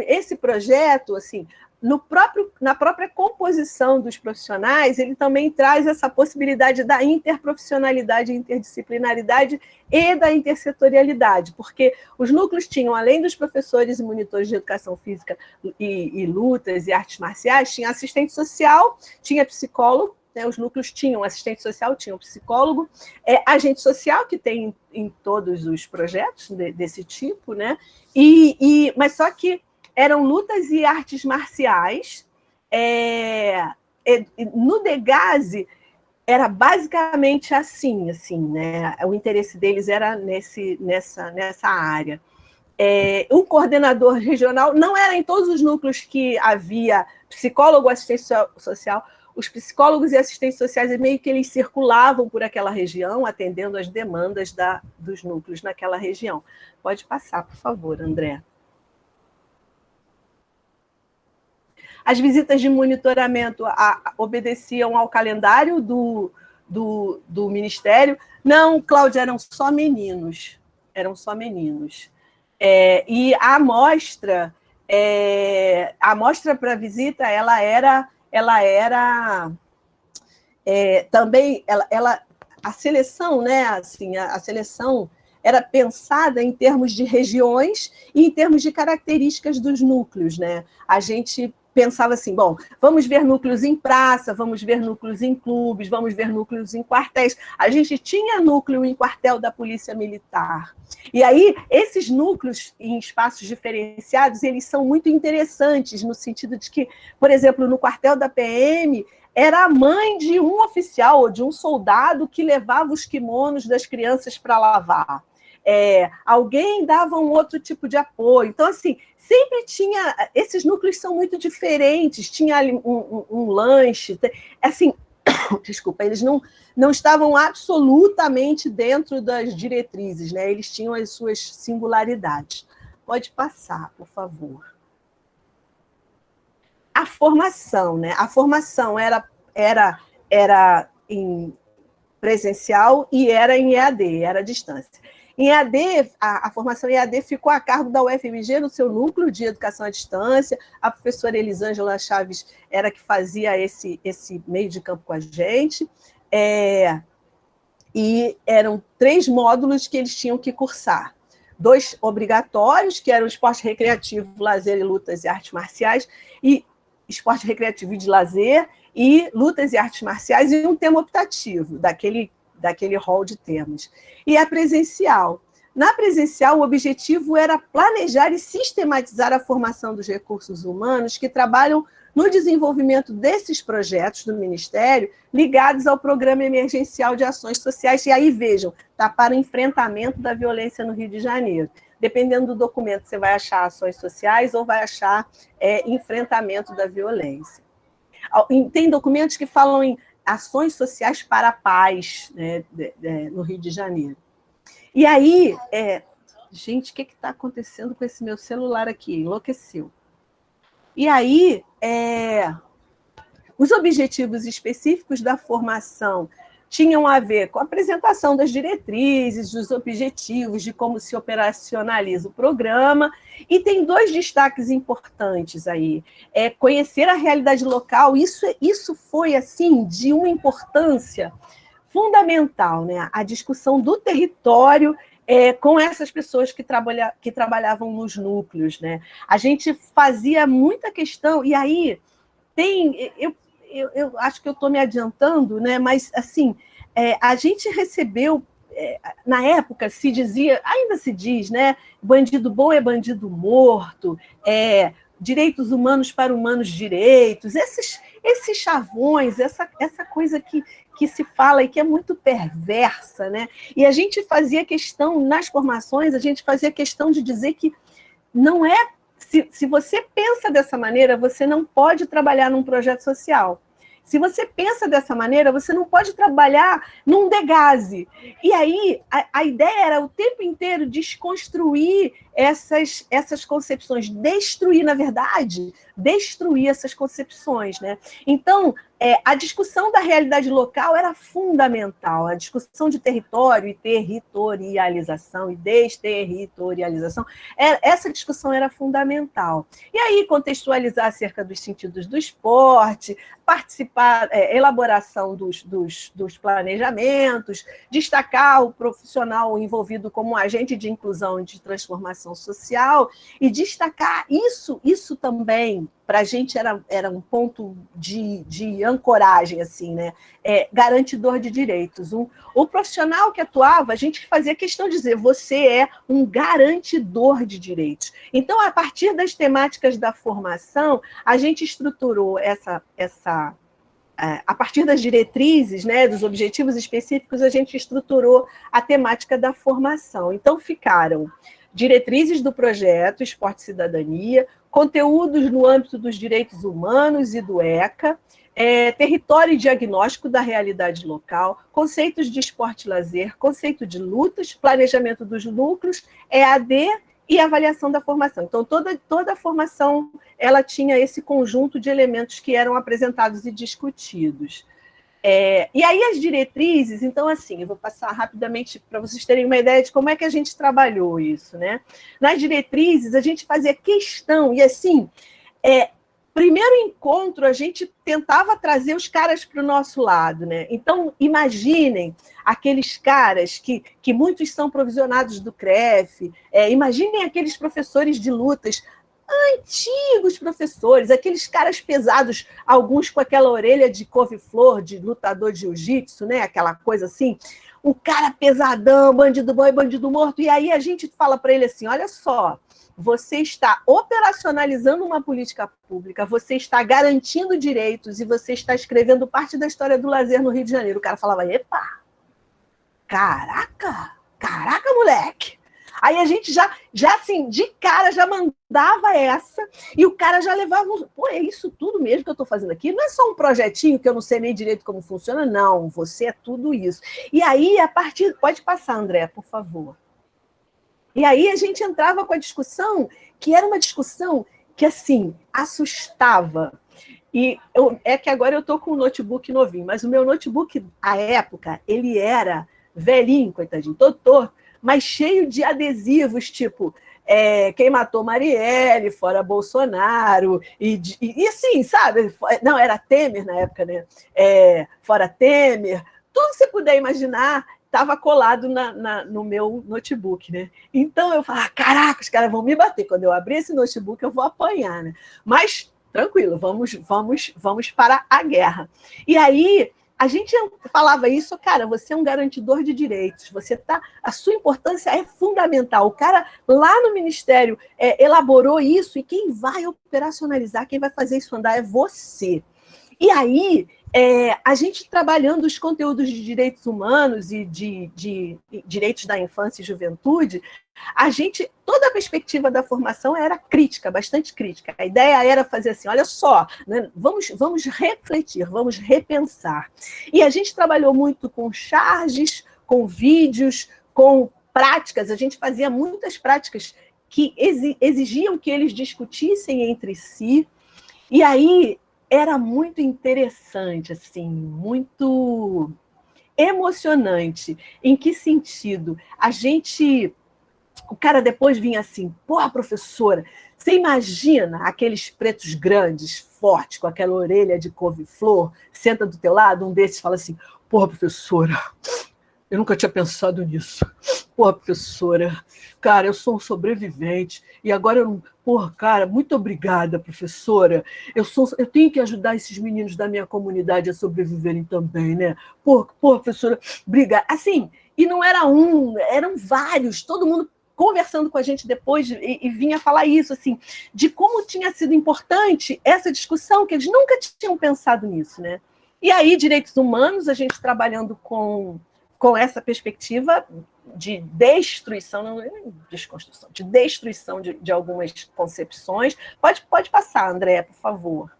esse projeto, assim, na própria composição dos profissionais, ele também traz essa possibilidade da interprofissionalidade, interdisciplinaridade e da intersetorialidade, porque os núcleos tinham, além dos professores e monitores de educação física e lutas e artes marciais, tinha assistente social, tinha psicólogo, né, os núcleos tinham assistente social, tinham psicólogo, agente social, que tem em todos os projetos desse tipo, né? Mas só que eram lutas e artes marciais. No Degaze era basicamente assim, né? O interesse deles era nessa área. Um coordenador regional, não era em todos os núcleos que havia psicólogo, assistente social. Os psicólogos e assistentes sociais, meio que eles circulavam por aquela região, atendendo às demandas dos núcleos naquela região. Pode passar, por favor, André. As visitas de monitoramento obedeciam ao calendário do Ministério. Não, Cláudia, eram só meninos. E a amostra para visita, ela era também, a seleção, né? Assim, a seleção era pensada em termos de regiões e em termos de características dos núcleos, né? A gente pensava assim, bom, vamos ver núcleos em praça, vamos ver núcleos em clubes, vamos ver núcleos em quartéis. A gente tinha núcleo em quartel da Polícia Militar. E aí, esses núcleos em espaços diferenciados, eles são muito interessantes, no sentido de que, por exemplo, no quartel da PM, era a mãe de um oficial ou de um soldado que levava os kimonos das crianças para lavar. Alguém dava um outro tipo de apoio. Então, assim, sempre tinha... Esses núcleos são muito diferentes. Tinha ali um lanche. Assim, desculpa, eles não estavam absolutamente dentro das diretrizes, né? Eles tinham as suas singularidades. Pode passar, por favor. A formação, né? A formação era em presencial e era em EAD, era à distância. Em EAD, a formação em EAD ficou a cargo da UFMG no seu núcleo de educação à distância. A professora Elisângela Chaves era que fazia esse meio de campo com a gente. E eram 3 módulos que eles tinham que cursar. 2 obrigatórios, que eram esporte recreativo, lazer e lutas e artes marciais, e esporte recreativo e de lazer, e lutas e artes marciais, e um tema optativo, daquele hall de temas. E a presencial. Na presencial, o objetivo era planejar e sistematizar a formação dos recursos humanos que trabalham no desenvolvimento desses projetos do Ministério ligados ao Programa Emergencial de Ações Sociais. E aí, vejam, está para o enfrentamento da violência no Rio de Janeiro. Dependendo do documento, você vai achar ações sociais ou vai achar enfrentamento da violência. Tem documentos que falam em ações sociais para a paz, né, no Rio de Janeiro. E aí, gente, o que está acontecendo com esse meu celular aqui? Enlouqueceu. E aí, os objetivos específicos da formação tinham a ver com a apresentação das diretrizes, dos objetivos, de como se operacionaliza o programa, e tem 2 destaques importantes aí. Conhecer a realidade local, isso foi, assim, de uma importância fundamental, né? A discussão do território com essas pessoas que trabalhavam nos núcleos, né? A gente fazia muita questão, e aí eu acho que eu estou me adiantando, né? Mas assim, a gente recebeu, na época se dizia, ainda se diz, né? Bandido bom é bandido morto, direitos humanos para humanos direitos, esses chavões, essa coisa que se fala e que é muito perversa, né? E a gente fazia questão, nas formações, a gente fazia questão de dizer que não é... Se você pensa dessa maneira, você não pode trabalhar num projeto social. Se você pensa dessa maneira, você não pode trabalhar num degase. E aí, a ideia era o tempo inteiro desconstruir essas concepções, destruir, na verdade, destruir essas concepções, né? Então, a discussão da realidade local era fundamental, a discussão de território e territorialização e desterritorialização, essa discussão era fundamental. E aí, contextualizar acerca dos sentidos do esporte, participar, elaboração dos planejamentos, destacar o profissional envolvido como agente de inclusão e de transformação social, e destacar isso também, para a gente era um ponto de ancoragem, assim, né? Garantidor de direitos. O profissional que atuava, a gente fazia questão de dizer, você é um garantidor de direitos. Então, a partir das temáticas da formação, a gente estruturou a partir das diretrizes, né, dos objetivos específicos, a gente estruturou a temática da formação. Então, ficaram diretrizes do projeto Esporte e Cidadania, conteúdos no âmbito dos direitos humanos e do ECA, território e diagnóstico da realidade local, conceitos de esporte e lazer, conceito de lutas, planejamento dos núcleos, EAD e avaliação da formação. Então, toda a formação ela tinha esse conjunto de elementos que eram apresentados e discutidos. E aí as diretrizes, então, assim, eu vou passar rapidamente para vocês terem uma ideia de como é que a gente trabalhou isso, né? Nas diretrizes, a gente fazia questão, e assim, primeiro encontro, a gente tentava trazer os caras para o nosso lado, né? Então, imaginem aqueles caras que muitos são provisionados do CREF, imaginem aqueles professores de lutas, antigos professores, aqueles caras pesados, alguns com aquela orelha de couve-flor, de lutador de jiu-jitsu, né? Aquela coisa assim, o cara pesadão, bandido bom e bandido morto, e aí a gente fala para ele assim, olha só, você está operacionalizando uma política pública, você está garantindo direitos e você está escrevendo parte da história do lazer no Rio de Janeiro. O cara falava, epa, caraca, moleque. Aí a gente já assim, de cara, já mandava essa, e o cara já levava, pô, é isso tudo mesmo que eu estou fazendo aqui? Não é só um projetinho que eu não sei nem direito como funciona, não, você é tudo isso. E aí, a partir... Pode passar, André, por favor. E aí a gente entrava com a discussão, que era uma discussão que, assim, assustava. E é que agora eu estou com um notebook novinho, mas o meu notebook, à época, ele era velhinho, coitadinho, todo torto, mas cheio de adesivos, tipo, quem matou Marielle, fora Bolsonaro, e assim, sabe? Não, era Temer na época, né? Fora Temer, tudo que você puder imaginar estava colado no meu notebook, né? Então eu falava, caraca, os caras vão me bater. Quando eu abrir esse notebook, eu vou apanhar, né? Mas, tranquilo, vamos para a guerra. E aí, a gente falava isso, cara, você é um garantidor de direitos, a sua importância é fundamental. O cara lá no Ministério elaborou isso, e quem vai operacionalizar, quem vai fazer isso andar é você. E aí, a gente trabalhando os conteúdos de direitos humanos e de direitos da infância e juventude, toda a perspectiva da formação era crítica, bastante crítica. A ideia era fazer assim, olha só, né, vamos refletir, vamos repensar. E a gente trabalhou muito com charges, com vídeos, com práticas, a gente fazia muitas práticas que exigiam que eles discutissem entre si, e aí era muito interessante, assim, muito emocionante. Em que sentido? O cara depois vinha assim, porra, professora, você imagina aqueles pretos grandes, fortes, com aquela orelha de couve-flor, senta do teu lado, um desses fala assim, porra, professora, eu nunca tinha pensado nisso. Porra, professora, cara, eu sou um sobrevivente, e agora eu não... Porra, cara, muito obrigada, professora. Eu tenho que ajudar esses meninos da minha comunidade a sobreviverem também, né? Porra, professora, obrigada. Assim, e não era eram vários, todo mundo conversando com a gente depois e vinha falar isso, assim, de como tinha sido importante essa discussão, que eles nunca tinham pensado nisso, né? E aí, direitos humanos, a gente trabalhando com essa perspectiva de destruição, não é desconstrução, de destruição de algumas concepções. Pode passar, André, por favor.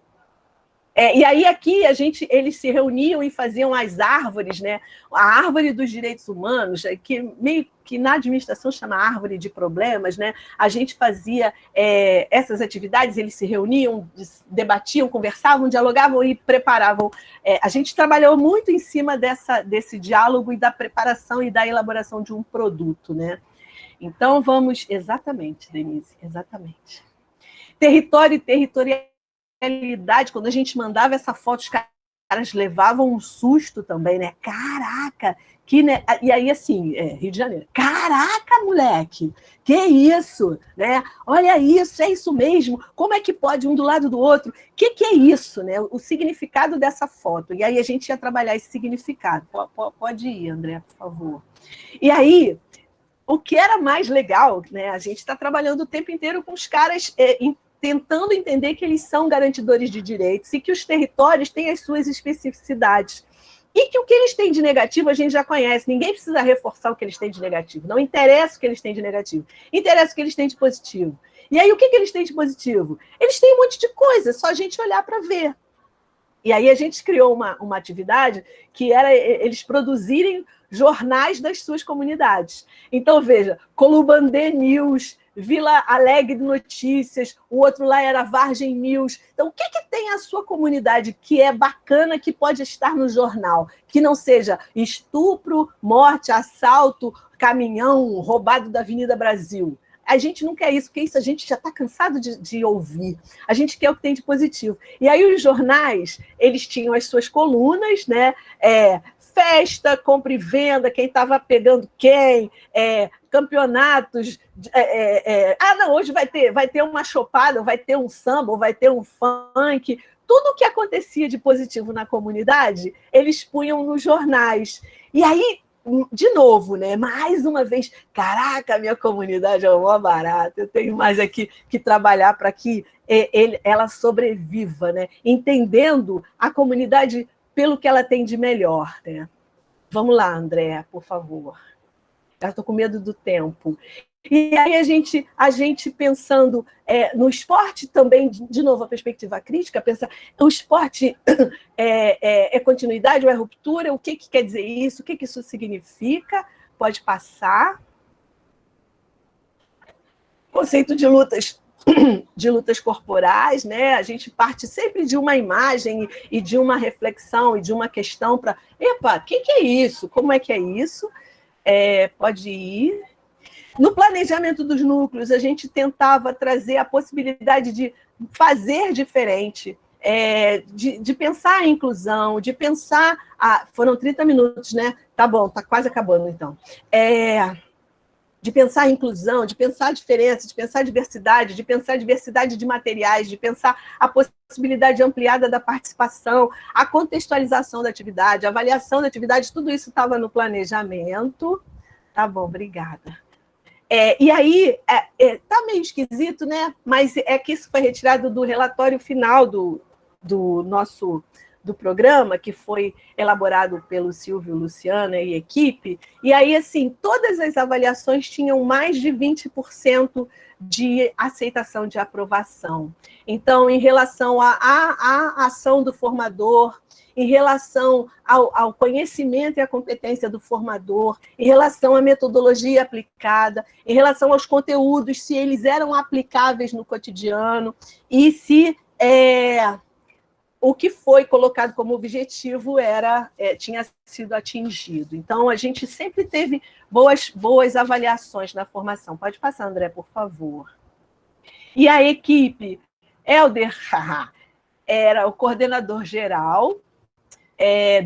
E aí aqui eles se reuniam e faziam as árvores, né? A árvore dos direitos humanos, que meio que na administração chama árvore de problemas, né? A gente fazia essas atividades, eles se reuniam, debatiam, conversavam, dialogavam e preparavam. A gente trabalhou muito em cima desse diálogo e da preparação e da elaboração de um produto, né? Então vamos... Exatamente, Denise, exatamente. Território e territorialidade. Quando a gente mandava essa foto, os caras levavam um susto também, né? Caraca! E aí, assim, Rio de Janeiro. Caraca, moleque! Que isso? Né? Olha isso, é isso mesmo? Como é que pode um do lado do outro? Que é isso, né? O significado dessa foto. E aí a gente ia trabalhar esse significado. Pode ir, André, por favor. E aí, o que era mais legal, né? A gente está trabalhando o tempo inteiro com os caras tentando entender que eles são garantidores de direitos e que os territórios têm as suas especificidades. E que o que eles têm de negativo a gente já conhece, ninguém precisa reforçar o que eles têm de negativo, não interessa o que eles têm de negativo, interessa o que eles têm de positivo. E aí o que eles têm de positivo? Eles têm um monte de coisa, é só a gente olhar para ver. E aí a gente criou uma atividade que era eles produzirem jornais das suas comunidades. Então, veja, Colubandê News, Vila Alegre Notícias, o outro lá era Vargem News. Então, o que tem a sua comunidade que é bacana, que pode estar no jornal? Que não seja estupro, morte, assalto, caminhão roubado da Avenida Brasil. A gente não quer isso, porque isso a gente já está cansado de ouvir. A gente quer o que tem de positivo. E aí os jornais, eles tinham as suas colunas, né? Festa, compra e venda, quem estava pegando quem, campeonatos. Não, hoje vai ter uma chopada, vai ter um samba, vai ter um funk. Tudo o que acontecia de positivo na comunidade, eles punham nos jornais. E aí, de novo, né? Mais uma vez, caraca, minha comunidade é uma barata, eu tenho mais aqui que trabalhar para que ela sobreviva, né? Entendendo a comunidade pelo que ela tem de melhor, né? Vamos lá, André, por favor. Eu estou com medo do tempo. E aí a gente pensando no esporte também, de novo, a perspectiva crítica, pensar, o esporte é continuidade ou é ruptura? O que quer dizer isso? O que isso significa? Pode passar. Conceito de lutas corporais, né? A gente parte sempre de uma imagem e de uma reflexão e de uma questão para, epa, o que é isso? Como é que é isso? Pode ir. No planejamento dos núcleos, a gente tentava trazer a possibilidade de fazer diferente, de pensar a inclusão, de pensar... foram 30 minutos, né? Tá bom, tá quase acabando, então. De pensar a inclusão, de pensar a diferença, de pensar a diversidade, de pensar a diversidade de materiais, de pensar a possibilidade ampliada da participação, a contextualização da atividade, a avaliação da atividade, tudo isso estava no planejamento. Tá bom, obrigada. E aí, tá meio esquisito, né? Mas é que isso foi retirado do relatório final do programa, que foi elaborado pelo Silvio, Luciana e equipe, e aí, assim, todas as avaliações tinham mais de 20% de aceitação, de aprovação. Então, em relação à ação do formador, em relação ao conhecimento e à competência do formador, em relação à metodologia aplicada, em relação aos conteúdos, se eles eram aplicáveis no cotidiano, e se o que foi colocado como objetivo tinha sido atingido. Então, a gente sempre teve boas avaliações na formação. Pode passar, André, por favor. E a equipe, Helder era o coordenador geral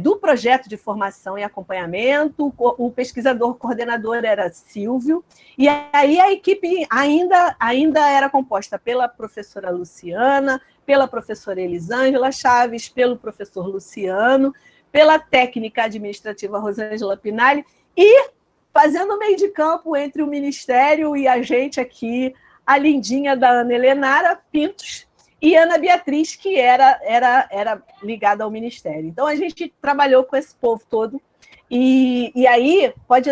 do projeto de formação e acompanhamento, o pesquisador coordenador era Silvio, e aí a equipe ainda era composta pela professora Luciana, pela professora Elisângela Chaves, pelo professor Luciano, pela técnica administrativa Rosângela Pinali, e fazendo meio de campo entre o Ministério e a gente aqui, a lindinha da Ana Helenara Pintos, e Ana Beatriz, que era ligada ao Ministério. Então, a gente trabalhou com esse povo todo. E aí, pode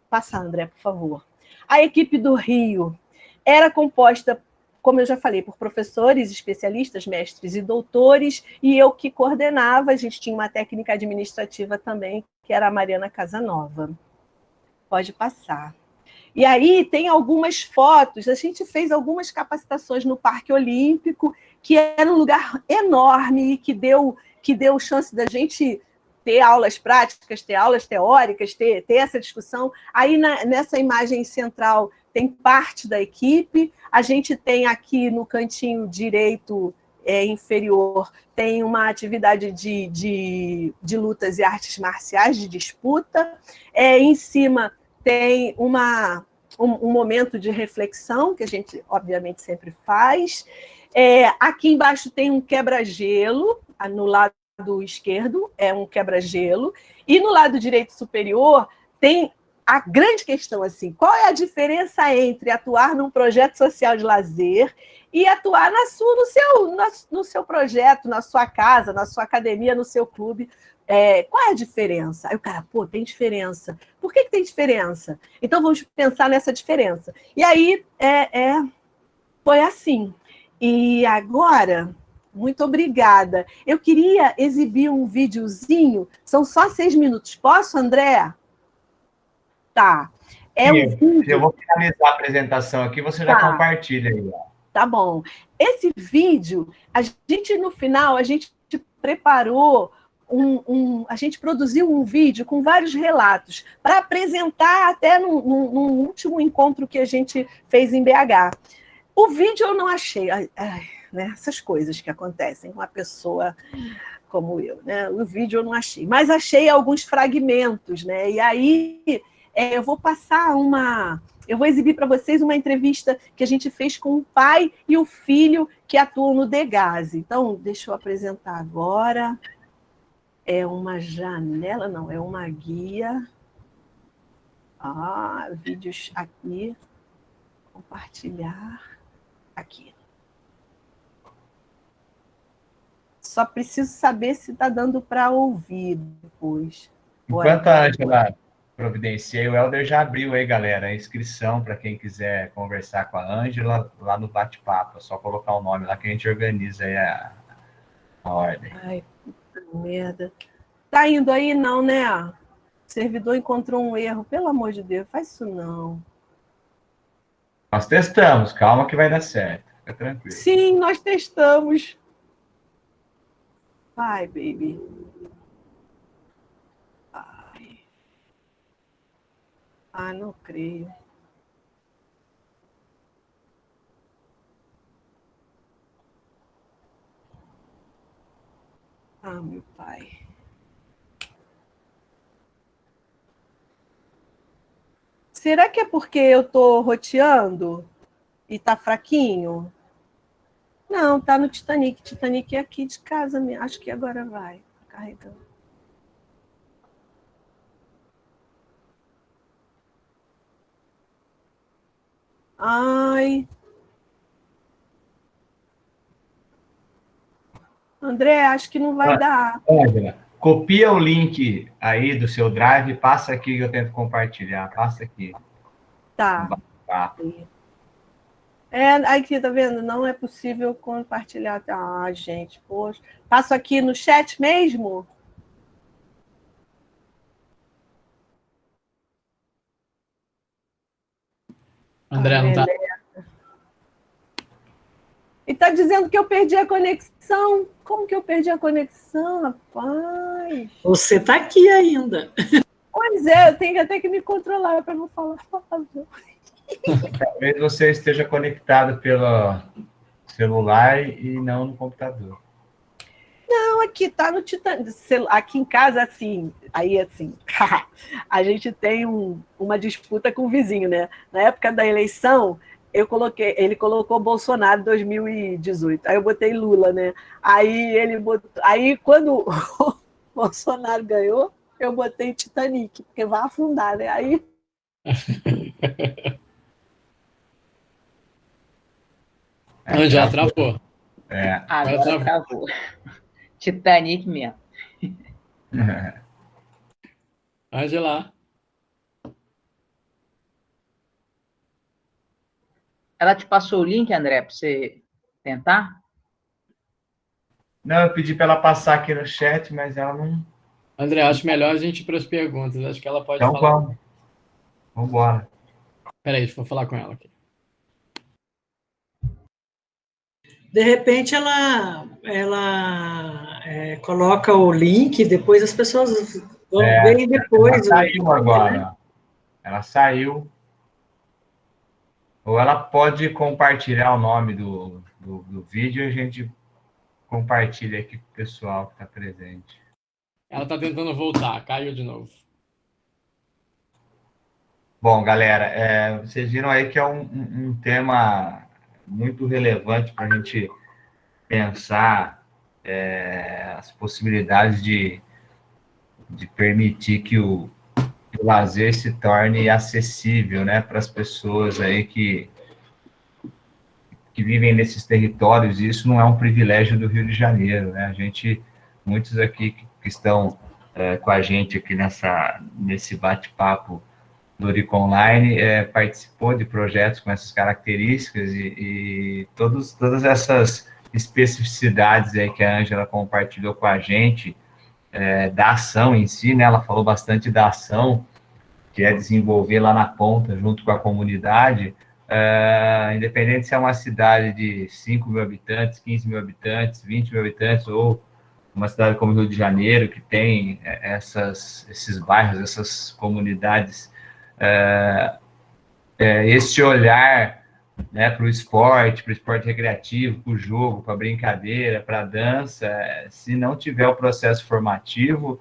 passar, André, por favor. A equipe do Rio era composta, como eu já falei, por professores, especialistas, mestres e doutores, e eu que coordenava. A gente tinha uma técnica administrativa também, que era a Mariana Casanova. Pode passar. E aí tem algumas fotos, a gente fez algumas capacitações no Parque Olímpico, que era um lugar enorme, que deu chance da gente ter aulas práticas, ter aulas teóricas, ter essa discussão. Aí nessa imagem central tem parte da equipe, a gente tem aqui no cantinho direito inferior, tem uma atividade de lutas e artes marciais, de disputa, em cima tem um momento de reflexão, que a gente, obviamente, sempre faz. Aqui embaixo tem um quebra-gelo, no lado esquerdo é um quebra-gelo, e no lado direito superior tem a grande questão, assim, qual é a diferença entre atuar num projeto social de lazer e atuar no seu projeto, na sua casa, na sua academia, no seu clube? Qual é a diferença? Aí o cara, tem diferença. Por que tem diferença? Então, vamos pensar nessa diferença. E aí, foi assim. E agora, muito obrigada. Eu queria exibir um videozinho, são só 6 minutos. Posso, André? Tá. Eu vou finalizar a apresentação aqui, você já compartilha aí. Tá bom. Esse vídeo, no final, a gente preparou a gente produziu um vídeo com vários relatos para apresentar até no último encontro que a gente fez em BH. O vídeo eu não achei, né, essas coisas que acontecem com uma pessoa como eu, né? O vídeo eu não achei, mas achei alguns fragmentos, né? E aí eu vou exibir para vocês uma entrevista que a gente fez com o pai e o filho que atuam no Degase. Então, deixa eu apresentar agora. É uma janela, não, é uma guia. Vídeos aqui. Compartilhar. Aqui. Só preciso saber se está dando para ouvir depois. Enquanto a Ângela providencia, o Helder já abriu aí, galera, a inscrição para quem quiser conversar com a Ângela lá no bate-papo. É só colocar o nome lá que a gente organiza aí a ordem. Ai, puta merda. Tá indo aí, não, né? O servidor encontrou um erro. Pelo amor de Deus, faz isso não. Nós testamos, calma que vai dar certo. Fica tranquilo. Sim, nós testamos. Vai, baby. Ai. Ah, não creio. Ah, meu pai. Será que é porque eu estou roteando e está fraquinho? Não, tá no Titanic. Titanic é aqui de casa mesmo. Acho que agora vai. Tá carregando. Ai. André, acho que não vai dar. Ângela, copia o link aí do seu drive, passa aqui que eu tento compartilhar. Passa aqui. Tá. Aqui, tá vendo? Não é possível compartilhar. Ah, gente, poxa. Passo aqui no chat mesmo? André, não tá. E tá dizendo que eu perdi a conexão. Como que eu perdi a conexão, rapaz? Você está aqui ainda. Pois é, eu tenho até que me controlar para não falar palavrão. Talvez você esteja conectado pelo celular e não no computador. Não, aqui tá no Titanic. Aqui em casa, assim, aí assim, a gente tem uma disputa com o vizinho, né? Na época da eleição, ele colocou Bolsonaro em 2018. Aí eu botei Lula, né? Aí quando o Bolsonaro ganhou, eu botei Titanic, porque vai afundar, né? Aí Já travou. Agora travou. Titanic mesmo. Angela. Ela te passou o link, André, para você tentar? Não, eu pedi para ela passar aqui no chat, mas ela não... André, acho melhor a gente ir para as perguntas. Acho que ela pode então, falar. vamos embora. Peraí, deixa eu falar com ela aqui. De repente, ela coloca o link, depois as pessoas vão ver depois. Ela saiu agora. Ela saiu. Ou ela pode compartilhar o nome do vídeo e a gente compartilha aqui com o pessoal que está presente. Ela está tentando voltar, caiu de novo. Bom, galera, vocês viram aí que é um tema muito relevante para a gente pensar as possibilidades de permitir que o lazer se torne acessível, né, para as pessoas aí que vivem nesses territórios, e isso não é um privilégio do Rio de Janeiro, né? Muitos aqui que estão com a gente aqui nesse bate-papo do Eurico Online, participou de projetos com essas características e todas essas especificidades aí que a Ângela compartilhou com a gente, da ação em si, né? Ela falou bastante da ação, que é desenvolver lá na ponta, junto com a comunidade, independente se é uma cidade de 5 mil habitantes, 15 mil habitantes, 20 mil habitantes, ou uma cidade como o Rio de Janeiro, que tem esses bairros, essas comunidades, esse olhar, né, para o esporte recreativo, para o jogo, para a brincadeira, para a dança, se não tiver o processo formativo,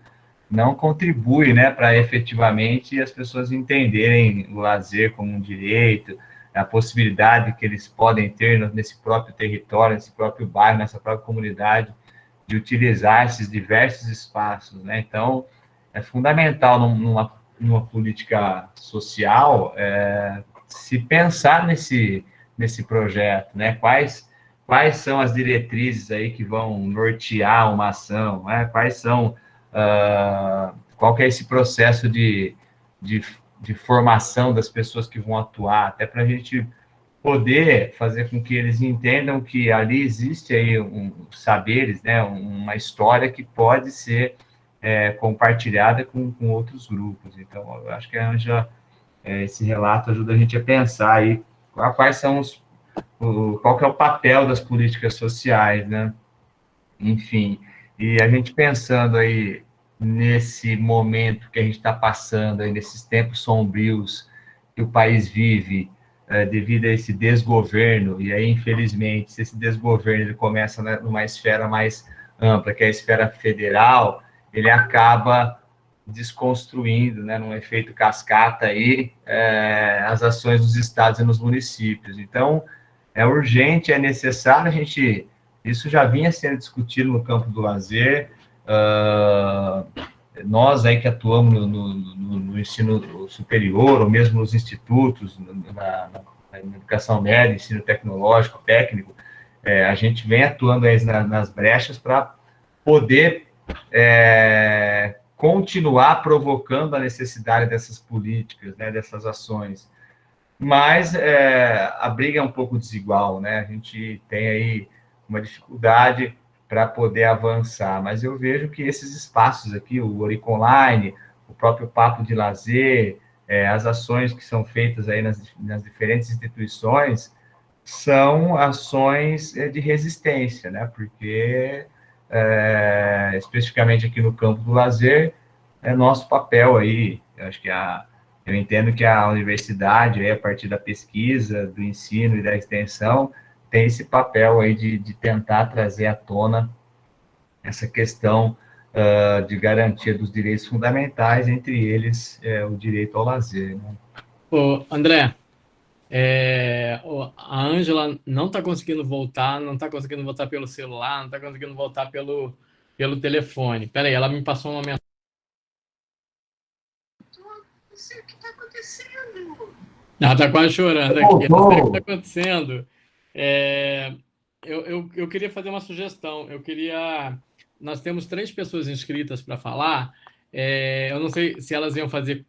não contribui, né, para efetivamente as pessoas entenderem o lazer como um direito, a possibilidade que eles podem ter nesse próprio território, nesse próprio bairro, nessa própria comunidade, de utilizar esses diversos espaços, né? Então, é fundamental numa política social se pensar nesse projeto, né? Quais são as diretrizes aí que vão nortear uma ação, né? Qual que é esse processo de formação das pessoas que vão atuar, até para a gente poder fazer com que eles entendam que ali existe aí saberes, né, uma história que pode ser compartilhada com outros grupos. Então, eu acho que a Ângela, esse relato ajuda a gente a pensar aí quais são qual que é o papel das políticas sociais, né? Enfim, e a gente pensando aí nesse momento que a gente está passando, aí, nesses tempos sombrios que o país vive, devido a esse desgoverno, e aí, infelizmente, se esse desgoverno ele começa numa esfera mais ampla, que é a esfera federal, ele acaba desconstruindo, né, num efeito cascata aí, as ações dos estados e nos municípios. Então, é urgente, é necessário a gente... Isso já vinha sendo discutido no campo do lazer. Nós aí que atuamos no ensino superior, ou mesmo nos institutos, na educação média, ensino tecnológico, técnico, a gente vem atuando aí nas brechas para poder continuar provocando a necessidade dessas políticas, né, dessas ações. Mas a briga é um pouco desigual, né? A gente tem aí uma dificuldade para poder avançar, mas eu vejo que esses espaços aqui, o Oric Online, o próprio Papo de Lazer, as ações que são feitas aí nas diferentes instituições, são ações de resistência, né? Porque, especificamente aqui no campo do lazer, é nosso papel aí, eu entendo que a universidade, aí, a partir da pesquisa, do ensino e da extensão, tem esse papel aí de tentar trazer à tona essa questão de garantia dos direitos fundamentais, entre eles o direito ao lazer. Né? Ô, André, a Ângela não está conseguindo voltar, não está conseguindo voltar pelo celular, não está conseguindo voltar pelo telefone. Peraí, ela me passou uma mensagem. Não sei o que está acontecendo. Ela está quase chorando aqui. Não sei o que está acontecendo. Eu queria fazer uma sugestão. Nós temos 3 pessoas inscritas para falar. Eu não sei se elas iam fazer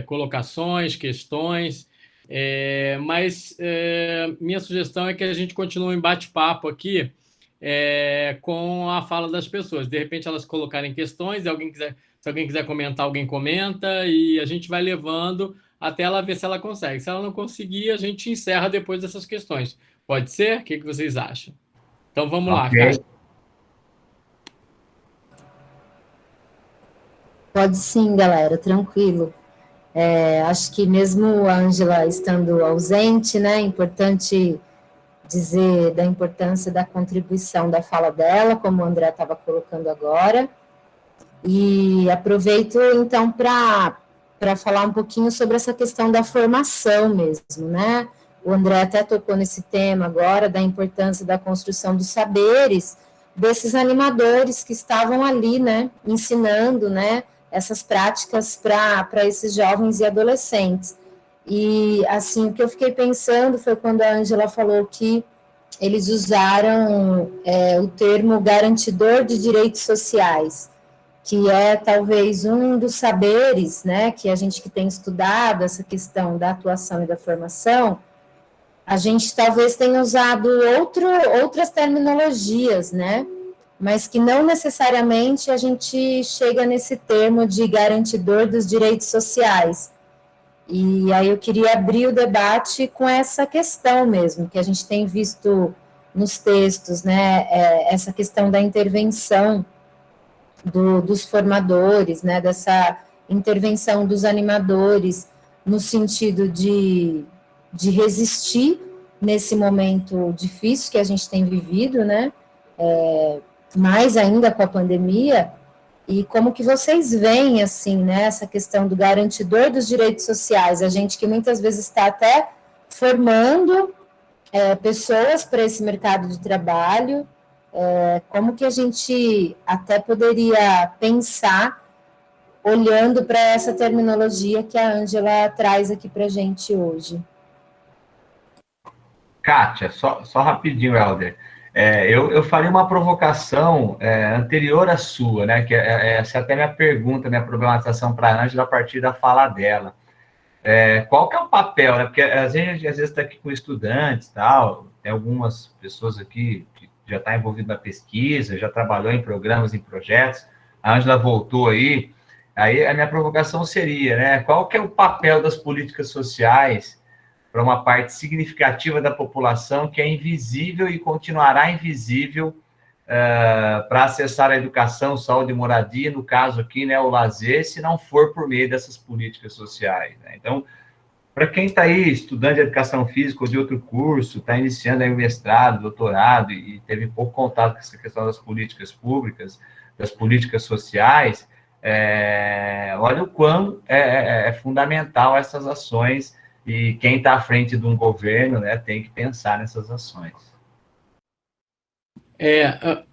colocações, questões, mas minha sugestão é que a gente continue em bate-papo aqui com a fala das pessoas. De repente, elas colocarem questões, se alguém quiser comentar, alguém comenta, e a gente vai levando até ela ver se ela consegue. Se ela não conseguir, a gente encerra depois dessas questões. Pode ser? O que vocês acham? Então, vamos lá, Cátia. Pode sim, galera, tranquilo. Acho que mesmo a Ângela estando ausente, né, é importante dizer da importância da contribuição da fala dela, como o André estava colocando agora. E aproveito, então, para falar um pouquinho sobre essa questão da formação mesmo, né? O André até tocou nesse tema agora, da importância da construção dos saberes desses animadores que estavam ali, né, ensinando, né, essas práticas para esses jovens e adolescentes. E, assim, o que eu fiquei pensando foi quando a Ângela falou que eles usaram o termo garantidor de direitos sociais, que é talvez um dos saberes, né, que a gente que tem estudado essa questão da atuação e da formação, a gente talvez tenha usado outras terminologias, né, mas que não necessariamente a gente chega nesse termo de garantidor dos direitos sociais. E aí eu queria abrir o debate com essa questão mesmo, que a gente tem visto nos textos, né, essa questão da intervenção dos formadores, né, dessa intervenção dos animadores, no sentido de resistir nesse momento difícil que a gente tem vivido, né, mais ainda com a pandemia, e como que vocês veem, assim, né, essa questão do garantidor dos direitos sociais, a gente que muitas vezes está até formando pessoas para esse mercado de trabalho, como que a gente até poderia pensar olhando para essa terminologia que a Ângela traz aqui para a gente hoje. Kátia, só rapidinho, Helder. Eu faria uma provocação anterior à sua, né? Que essa é até minha pergunta, minha problematização para a Ângela a partir da fala dela. Qual que é o papel, né? Porque às vezes está aqui com estudantes e tal, tem algumas pessoas aqui que já está envolvido na pesquisa, já trabalhou em programas, em projetos, a Ângela voltou aí a minha provocação seria, né? Qual que é o papel das políticas sociais para uma parte significativa da população que é invisível e continuará invisível para acessar a educação, saúde e moradia, no caso aqui, né, o lazer, se não for por meio dessas políticas sociais, né? Então, para quem está aí, estudante de educação física ou de outro curso, está iniciando aí o mestrado, doutorado, e teve pouco contato com essa questão das políticas públicas, das políticas sociais, olha o quão é fundamental essas ações, e quem está à frente de um governo, né, tem que pensar nessas ações.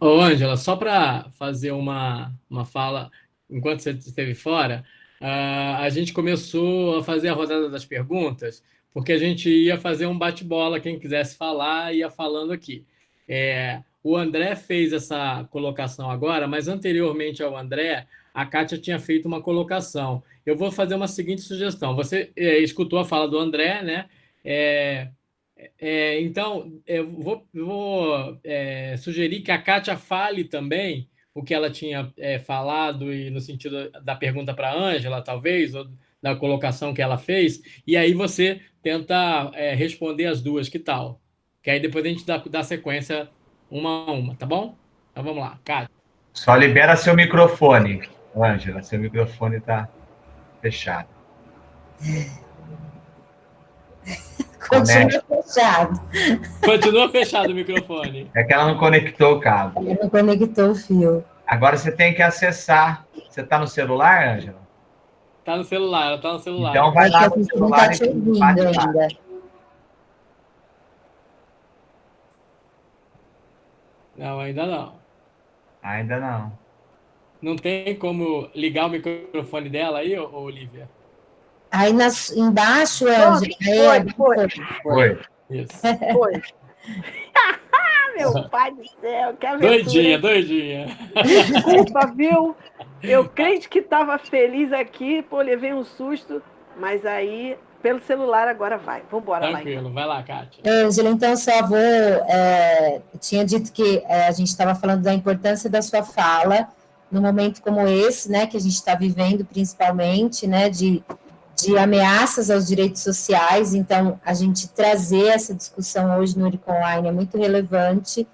Ângela, só para fazer uma fala, enquanto você esteve fora, a gente começou a fazer a rodada das perguntas, porque a gente ia fazer um bate-bola, quem quisesse falar, ia falando aqui. O André fez essa colocação agora, mas anteriormente ao André, a Kátia tinha feito uma colocação. Eu vou fazer uma seguinte sugestão. Você escutou a fala do André, né? Então, eu vou sugerir que a Kátia fale também o que ela tinha falado, e no sentido da pergunta para a Ângela, talvez, ou da colocação que ela fez, e aí você tenta responder as duas, que tal? Que aí depois a gente dá sequência uma a uma, tá bom? Então vamos lá, Kátia. Só libera seu microfone, Ângela, seu microfone está fechado. Continua fechado. Continua fechado o microfone. É que ela não conectou o cabo. Ela não conectou o fio. Agora você tem que acessar. Você está no celular, Ângela? Tá no celular, ela tá no celular. Então vai lá no celular não tá te ouvindo ainda. Não, ainda não. Ainda não. Não tem como ligar o microfone dela aí, Olivia? Aí embaixo, Ângela. Foi. Isso. Foi. Meu pai do céu, que aventura. Doidinha. Desculpa, viu? Eu crente que estava feliz aqui, pô, levei um susto, mas aí, pelo celular, agora vai. Vamos embora lá. Tranquilo, vai lá, Kátia. Ângela, então, só vou... tinha dito que a gente estava falando da importância da sua fala num momento como esse, né, que a gente está vivendo, principalmente, né, de ameaças aos direitos sociais. Então, a gente trazer essa discussão hoje no Eurico Online é muito relevante,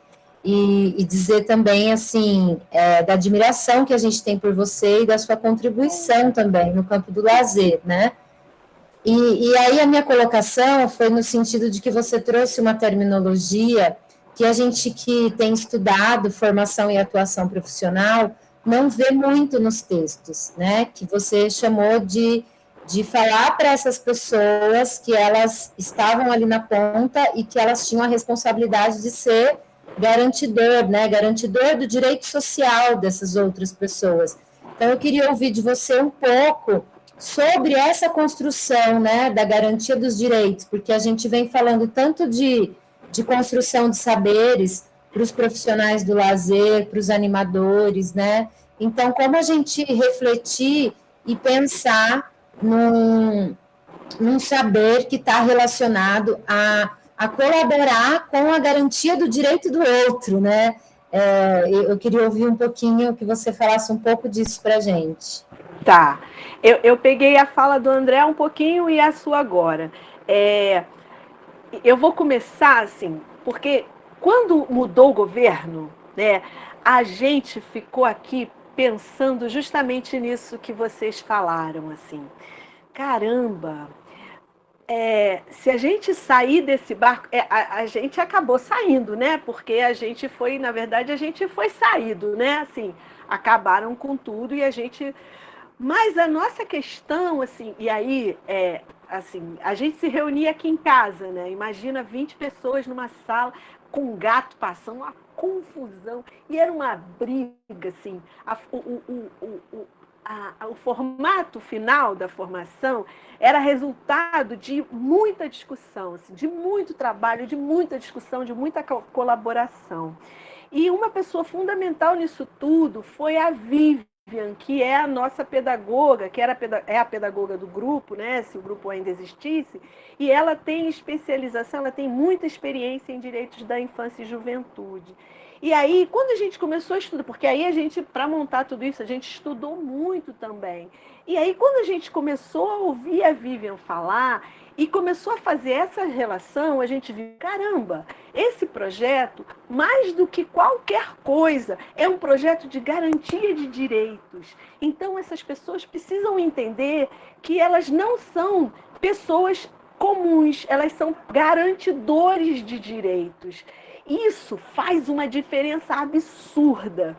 e dizer também, assim, da admiração que a gente tem por você e da sua contribuição também no campo do lazer, né? E aí a minha colocação foi no sentido de que você trouxe uma terminologia que a gente que tem estudado formação e atuação profissional não vê muito nos textos, né? Que você chamou de falar para essas pessoas que elas estavam ali na ponta e que elas tinham a responsabilidade de ser garantidor, né? Garantidor do direito social dessas outras pessoas. Então, eu queria ouvir de você um pouco sobre essa construção, né, da garantia dos direitos, porque a gente vem falando tanto de construção de saberes para os profissionais do lazer, para os animadores, né? Então, como a gente refletir e pensar num saber que está relacionado a colaborar com a garantia do direito do outro, né? Eu queria ouvir um pouquinho, que você falasse um pouco disso para a gente. Tá, eu peguei a fala do André um pouquinho e a sua agora. Eu vou começar assim, porque quando mudou o governo, né, a gente ficou aqui pensando justamente nisso que vocês falaram, assim. Caramba, se a gente sair desse barco, a gente acabou saindo, né? Porque a gente foi, na verdade, a gente foi saído, né? Assim, acabaram com tudo e a gente... Mas a nossa questão, assim, e aí, assim, a gente se reunia aqui em casa, né? Imagina 20 pessoas numa sala com um gato passando, uma confusão, e era uma briga, assim. O formato final da formação era resultado de muita discussão, assim, de muito trabalho, de muita discussão, de muita colaboração. E uma pessoa fundamental nisso tudo foi a Vivian, que é a nossa pedagoga, que é a pedagoga do grupo, né, se o grupo ainda existisse, e ela tem especialização, ela tem muita experiência em direitos da infância e juventude. E aí, quando a gente começou a estudar, porque aí a gente, para montar tudo isso, a gente estudou muito também. E aí, quando a gente começou a ouvir a Vivian falar e começou a fazer essa relação, a gente viu, caramba, esse projeto, mais do que qualquer coisa, é um projeto de garantia de direitos. Então, essas pessoas precisam entender que elas não são pessoas comuns, elas são garantidores de direitos. Isso faz uma diferença absurda.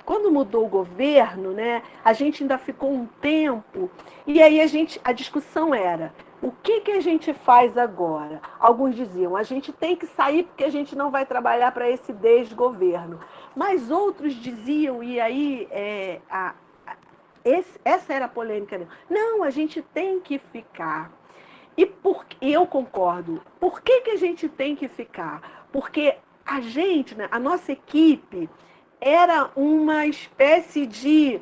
Quando mudou o governo, né, a gente ainda ficou um tempo, e aí a discussão era, o que a gente faz agora? Alguns diziam, a gente tem que sair porque a gente não vai trabalhar para esse desgoverno. Mas outros diziam, e aí essa era a polêmica, não, a gente tem que ficar. E eu concordo. Por que a gente tem que ficar? Porque a gente, né, a nossa equipe, era uma espécie de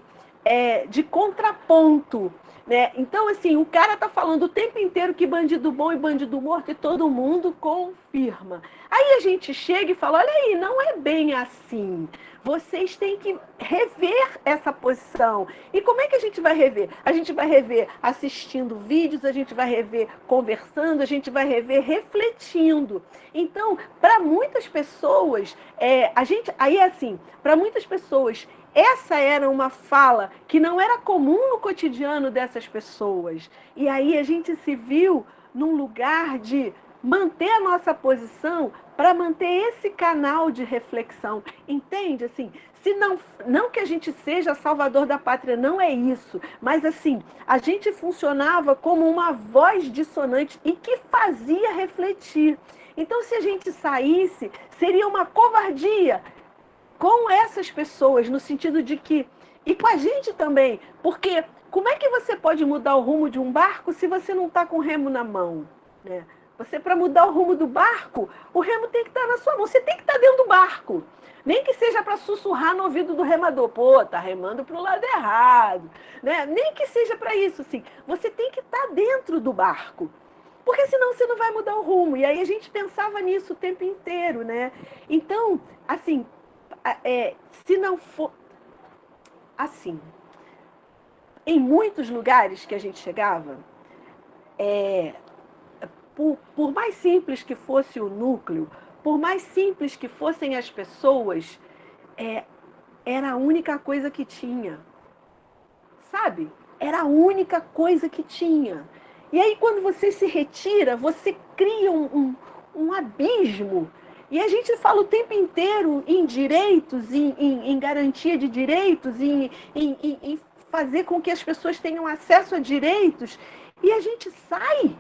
contraponto. Né? Então, assim, o cara tá falando o tempo inteiro que bandido bom e bandido morto e todo mundo confirma. Aí a gente chega e fala, olha aí, não é bem assim. Vocês têm que rever essa posição. E como é que a gente vai rever? A gente vai rever assistindo vídeos, a gente vai rever conversando, a gente vai rever refletindo. Então, para muitas pessoas, para muitas pessoas, essa era uma fala que não era comum no cotidiano dessas pessoas. E aí a gente se viu num lugar de manter a nossa posição para manter esse canal de reflexão. Entende? Assim, se não que a gente seja salvador da pátria, não é isso. Mas assim, a gente funcionava como uma voz dissonante e que fazia refletir. Então, se a gente saísse, seria uma covardia com essas pessoas, no sentido de que... E com a gente também, porque como é que você pode mudar o rumo de um barco se você não está com o remo na mão? Né? Você, para mudar o rumo do barco, o remo tem que estar na sua mão, você tem que estar dentro do barco. Nem que seja para sussurrar no ouvido do remador, pô, tá remando para o lado errado. Né? Nem que seja para isso, assim. Você tem que estar dentro do barco. Porque senão você não vai mudar o rumo. E aí a gente pensava nisso o tempo inteiro, né? Então, assim... se não for assim, em muitos lugares que a gente chegava, por mais simples que fosse o núcleo, por mais simples que fossem as pessoas, era a única coisa que tinha, sabe? Era a única coisa que tinha. E aí, quando você se retira, você cria um abismo. E a gente fala o tempo inteiro em direitos, em garantia de direitos, em fazer com que as pessoas tenham acesso a direitos, e a gente sai.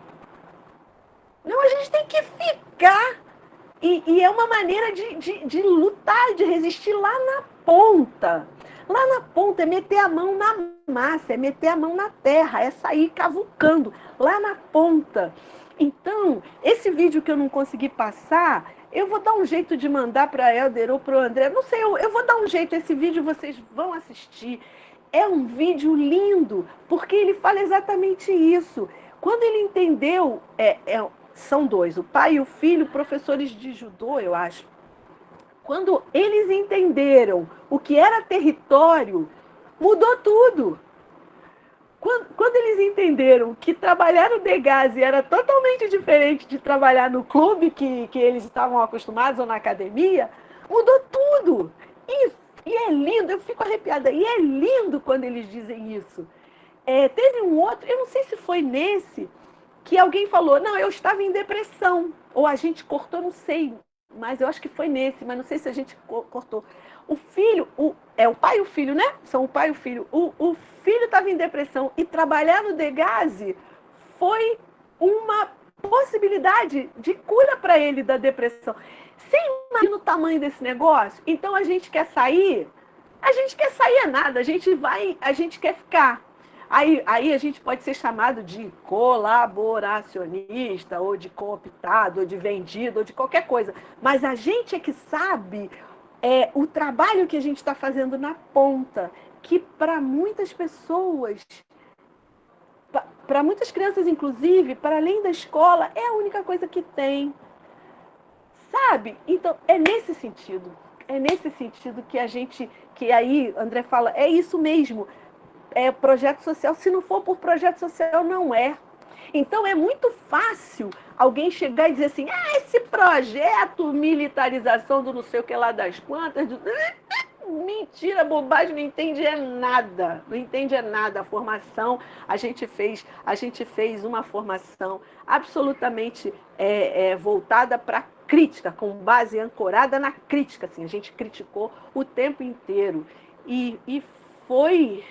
Não, a gente tem que ficar. E é uma maneira de lutar, de resistir lá na ponta. Lá na ponta é meter a mão na massa, é meter a mão na terra, é sair cavucando, lá na ponta. Então, esse vídeo que eu não consegui passar... Eu vou dar um jeito de mandar para a Helder ou para o André. Não sei, eu vou dar um jeito. Esse vídeo vocês vão assistir. É um vídeo lindo, porque ele fala exatamente isso. Quando ele entendeu, são dois, o pai e o filho, professores de judô, eu acho. Quando eles entenderam o que era território, mudou tudo. Quando eles entenderam que trabalhar no Degazi era totalmente diferente de trabalhar no clube que eles estavam acostumados ou na academia, mudou tudo. E é lindo, eu fico arrepiada. E é lindo quando eles dizem isso. Teve um outro, eu não sei se foi nesse, que alguém falou, não, eu estava em depressão. Ou a gente cortou, não sei, mas eu acho que foi nesse, mas não sei se a gente cortou. O filho, o pai e o filho, né? São o pai e o filho. O filho estava em depressão e trabalhar no Degazi foi uma possibilidade de cura para ele da depressão. Você imagina o tamanho desse negócio? Então a gente quer sair? A gente quer sair é nada, a gente quer ficar. Aí a gente pode ser chamado de colaboracionista, ou de cooptado, ou de vendido, ou de qualquer coisa. Mas a gente é que sabe o trabalho que a gente está fazendo na ponta, que para muitas pessoas, para muitas crianças, inclusive, para além da escola, é a única coisa que tem. sabe? Então, é nesse sentido que a gente, que aí André fala, é isso mesmo, é projeto social, se não for por projeto social, não é. Então, é muito fácil alguém chegar e dizer assim, esse projeto, militarização do não sei o que lá das quantas, mentira, bobagem, não entende nada, a formação, a gente fez uma formação absolutamente voltada para a crítica, com base ancorada na crítica, assim, a gente criticou o tempo inteiro, e foi,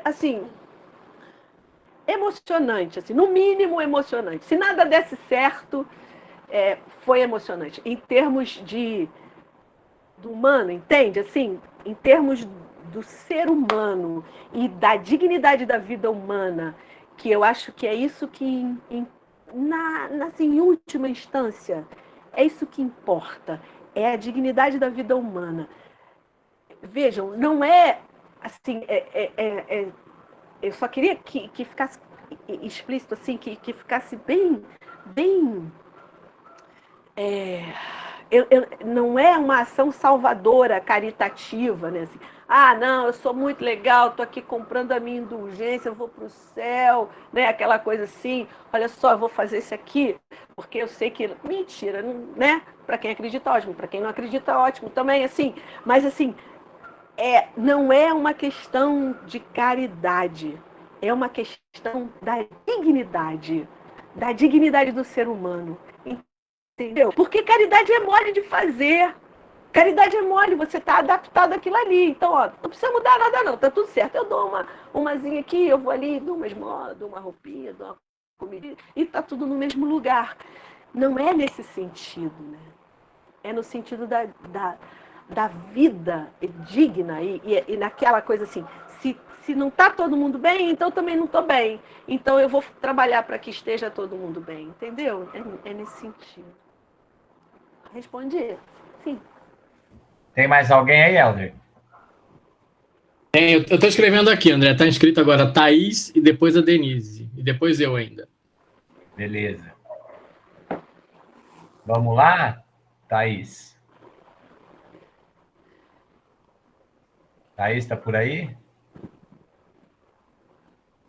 assim, emocionante, assim, no mínimo emocionante. Se nada desse certo, foi emocionante. Em termos do humano, entende? Assim, em termos do ser humano e da dignidade da vida humana, que eu acho que é isso que, em última instância, é isso que importa. É a dignidade da vida humana. Vejam, não é assim, eu só queria que ficasse explícito, assim, que ficasse bem não é uma ação salvadora, caritativa, né? Assim, não, eu sou muito legal, estou aqui comprando a minha indulgência, eu vou para o céu, né? Aquela coisa assim, olha só, eu vou fazer isso aqui, porque eu sei que... Mentira, né? Para quem acredita, ótimo, para quem não acredita, ótimo também, assim. Mas, assim, não é uma questão de caridade, é uma questão da dignidade do ser humano. Entendeu? Porque caridade é mole de fazer. Caridade é mole, você está adaptado àquilo ali. Então, não precisa mudar nada não, tá tudo certo. Eu dou umazinha aqui, eu vou ali, dou uma esmola, dou uma roupinha, dou uma comida, e tá tudo no mesmo lugar. Não é nesse sentido, né? É no sentido da vida digna e naquela coisa assim, se não está todo mundo bem, então também não estou bem. Então eu vou trabalhar para que esteja todo mundo bem, entendeu? É nesse sentido. Respondi? Sim. Tem mais alguém aí, Helder? Eu estou escrevendo aqui, André. Está inscrito agora Thaís e depois a Denise. E depois eu ainda. Beleza. Vamos lá, Thaís? Thaís está por aí?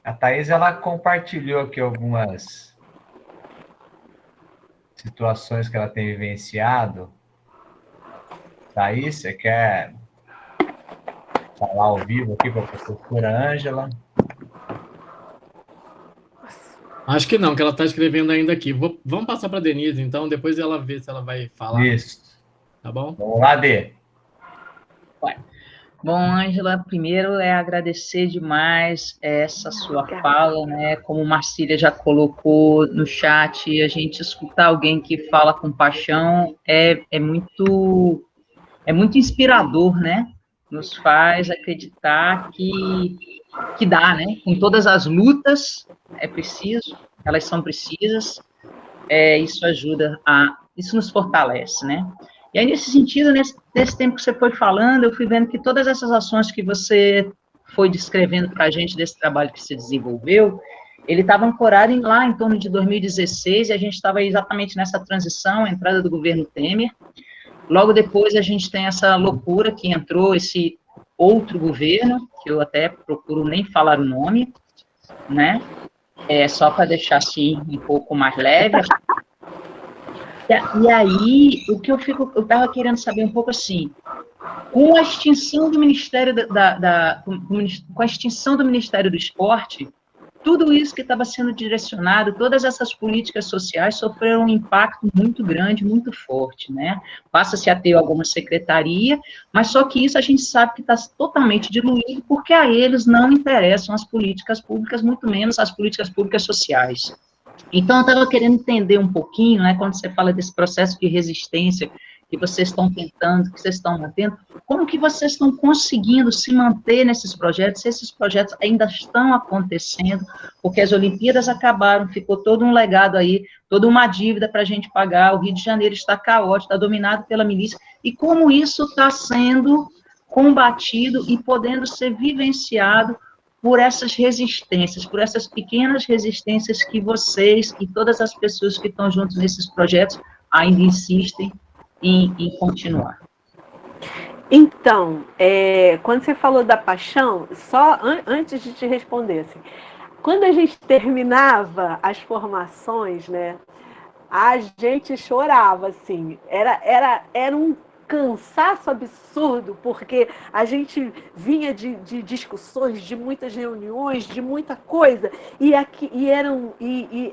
A Thaís, ela compartilhou aqui algumas situações que ela tem vivenciado. Thaís, você quer falar ao vivo aqui para a professora Ângela? Acho que não, que ela está escrevendo ainda aqui. Vamos passar para a Denise, então, depois ela vê se ela vai falar. Isso. Tá bom? Vamos lá, Dê. Bom, Ângela, primeiro agradecer demais essa sua fala, né? Como Marcília já colocou no chat, a gente escutar alguém que fala com paixão é muito inspirador, né? Nos faz acreditar que dá, né? Com todas as lutas, é preciso, elas são precisas, isso ajuda isso nos fortalece, né? E aí, nesse sentido, nesse tempo que você foi falando, eu fui vendo que todas essas ações que você foi descrevendo para a gente desse trabalho que se desenvolveu, ele estava ancorado lá em torno de 2016, e a gente estava exatamente nessa transição, a entrada do governo Temer. Logo depois, a gente tem essa loucura que entrou esse outro governo, que eu até procuro nem falar o nome, né? Só para deixar, assim, um pouco mais leve. E aí, o que eu estava querendo saber um pouco assim, com a extinção do Ministério com a extinção do Ministério do Esporte, tudo isso que estava sendo direcionado, todas essas políticas sociais sofreram um impacto muito grande, muito forte, né? Passa-se a ter alguma secretaria, mas só que isso a gente sabe que está totalmente diluído, porque a eles não interessam as políticas públicas, muito menos as políticas públicas sociais. Então, eu estava querendo entender um pouquinho, né, quando você fala desse processo de resistência que vocês estão tentando, que vocês estão mantendo, como que vocês estão conseguindo se manter nesses projetos, se esses projetos ainda estão acontecendo, porque as Olimpíadas acabaram, ficou todo um legado aí, toda uma dívida para a gente pagar, o Rio de Janeiro está caótico, está dominado pela milícia, e como isso está sendo combatido e podendo ser vivenciado por essas resistências, por essas pequenas resistências que vocês e todas as pessoas que estão juntos nesses projetos ainda insistem em continuar? Então, quando você falou da paixão, só antes de te responder, assim, quando a gente terminava as formações, né, a gente chorava, assim, era um cansaço absurdo, porque a gente vinha de discussões, de muitas reuniões, de muita coisa, e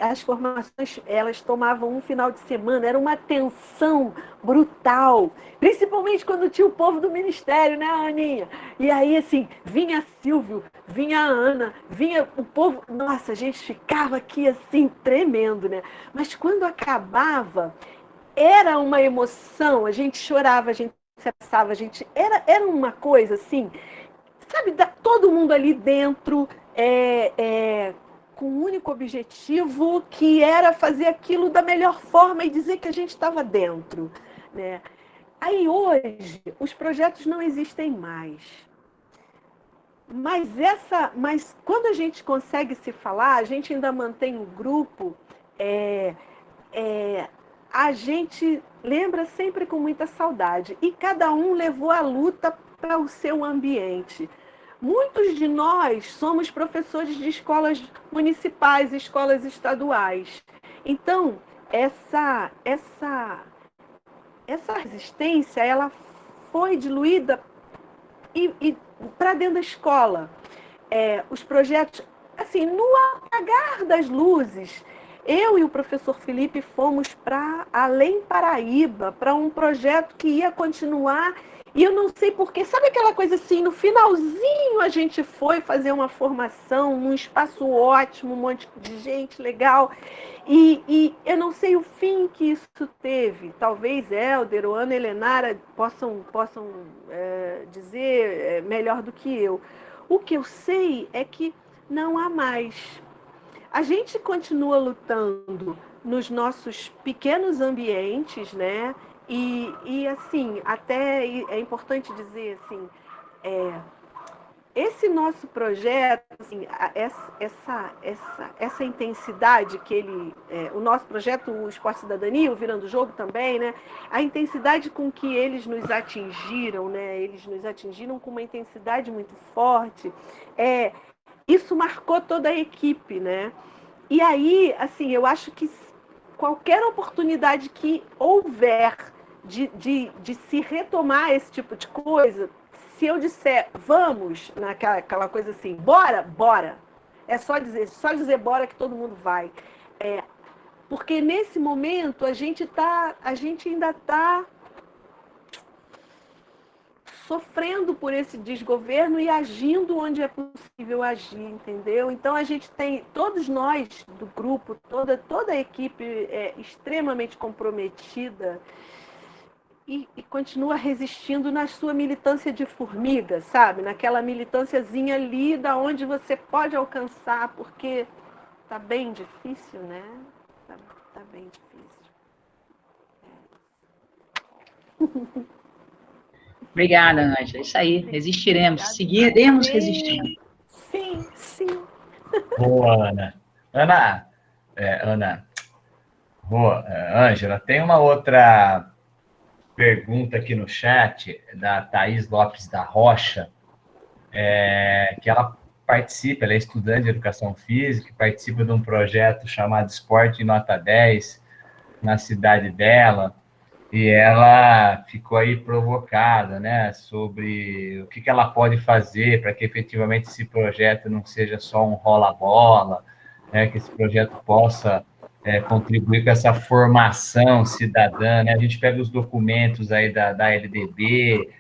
as formações, elas tomavam um final de semana, era uma tensão brutal, principalmente quando tinha o povo do ministério, né, Aninha? E aí, assim, vinha Silvio, vinha a Ana, vinha o povo, nossa, a gente ficava aqui, assim, tremendo, né? Mas quando acabava, era uma emoção, a gente chorava, a gente se abraçava, era uma coisa assim, sabe, todo mundo ali dentro, com um único objetivo, que era fazer aquilo da melhor forma e dizer que a gente estava dentro, né? Aí hoje, os projetos não existem mais. Mas quando a gente consegue se falar, a gente ainda mantém o grupo, a gente lembra sempre com muita saudade. E cada um levou a luta para o seu ambiente. Muitos de nós somos professores de escolas municipais, escolas estaduais. Então, essa resistência, ela foi diluída e para dentro da escola. Os projetos, assim, no apagar das luzes, eu e o professor Felipe fomos para Além Paraíba, para um projeto que ia continuar, e eu não sei porquê. Sabe aquela coisa assim, no finalzinho a gente foi fazer uma formação num espaço ótimo, um monte de gente legal, e eu não sei o fim que isso teve. Talvez Hélder ou Ana Helenara possam dizer melhor do que eu. O que eu sei é que não há mais. A gente continua lutando nos nossos pequenos ambientes, né? E assim, até é importante dizer assim, esse nosso projeto, assim, essa intensidade que o nosso projeto, o Esporte Cidadania, o Virando Jogo também, né? A intensidade com que eles nos atingiram, né? Eles nos atingiram com uma intensidade muito forte. Isso marcou toda a equipe, né? E aí, assim, eu acho que qualquer oportunidade que houver de se retomar esse tipo de coisa, se eu disser vamos, naquela coisa assim, bora. É só dizer bora que todo mundo vai. Porque nesse momento a gente ainda está sofrendo por esse desgoverno e agindo onde é possível agir, entendeu? Então a gente tem, todos nós do grupo, toda a equipe extremamente comprometida e continua resistindo na sua militância de formiga, sabe? Naquela militânciazinha ali da onde você pode alcançar, porque tá bem difícil, né? Tá bem difícil. Obrigada, Ângela. Isso aí, resistiremos, seguiremos resistindo. Sim. Boa, Ana. Ângela, tem uma outra pergunta aqui no chat, da Thaís Lopes da Rocha, que ela participa, ela é estudante de Educação Física, participa de um projeto chamado Esporte Nota 10, na cidade dela, e ela ficou aí provocada, né, sobre o que ela pode fazer para que efetivamente esse projeto não seja só um rola-bola, né, que esse projeto possa contribuir com essa formação cidadã, né? A gente pega os documentos aí da LDB,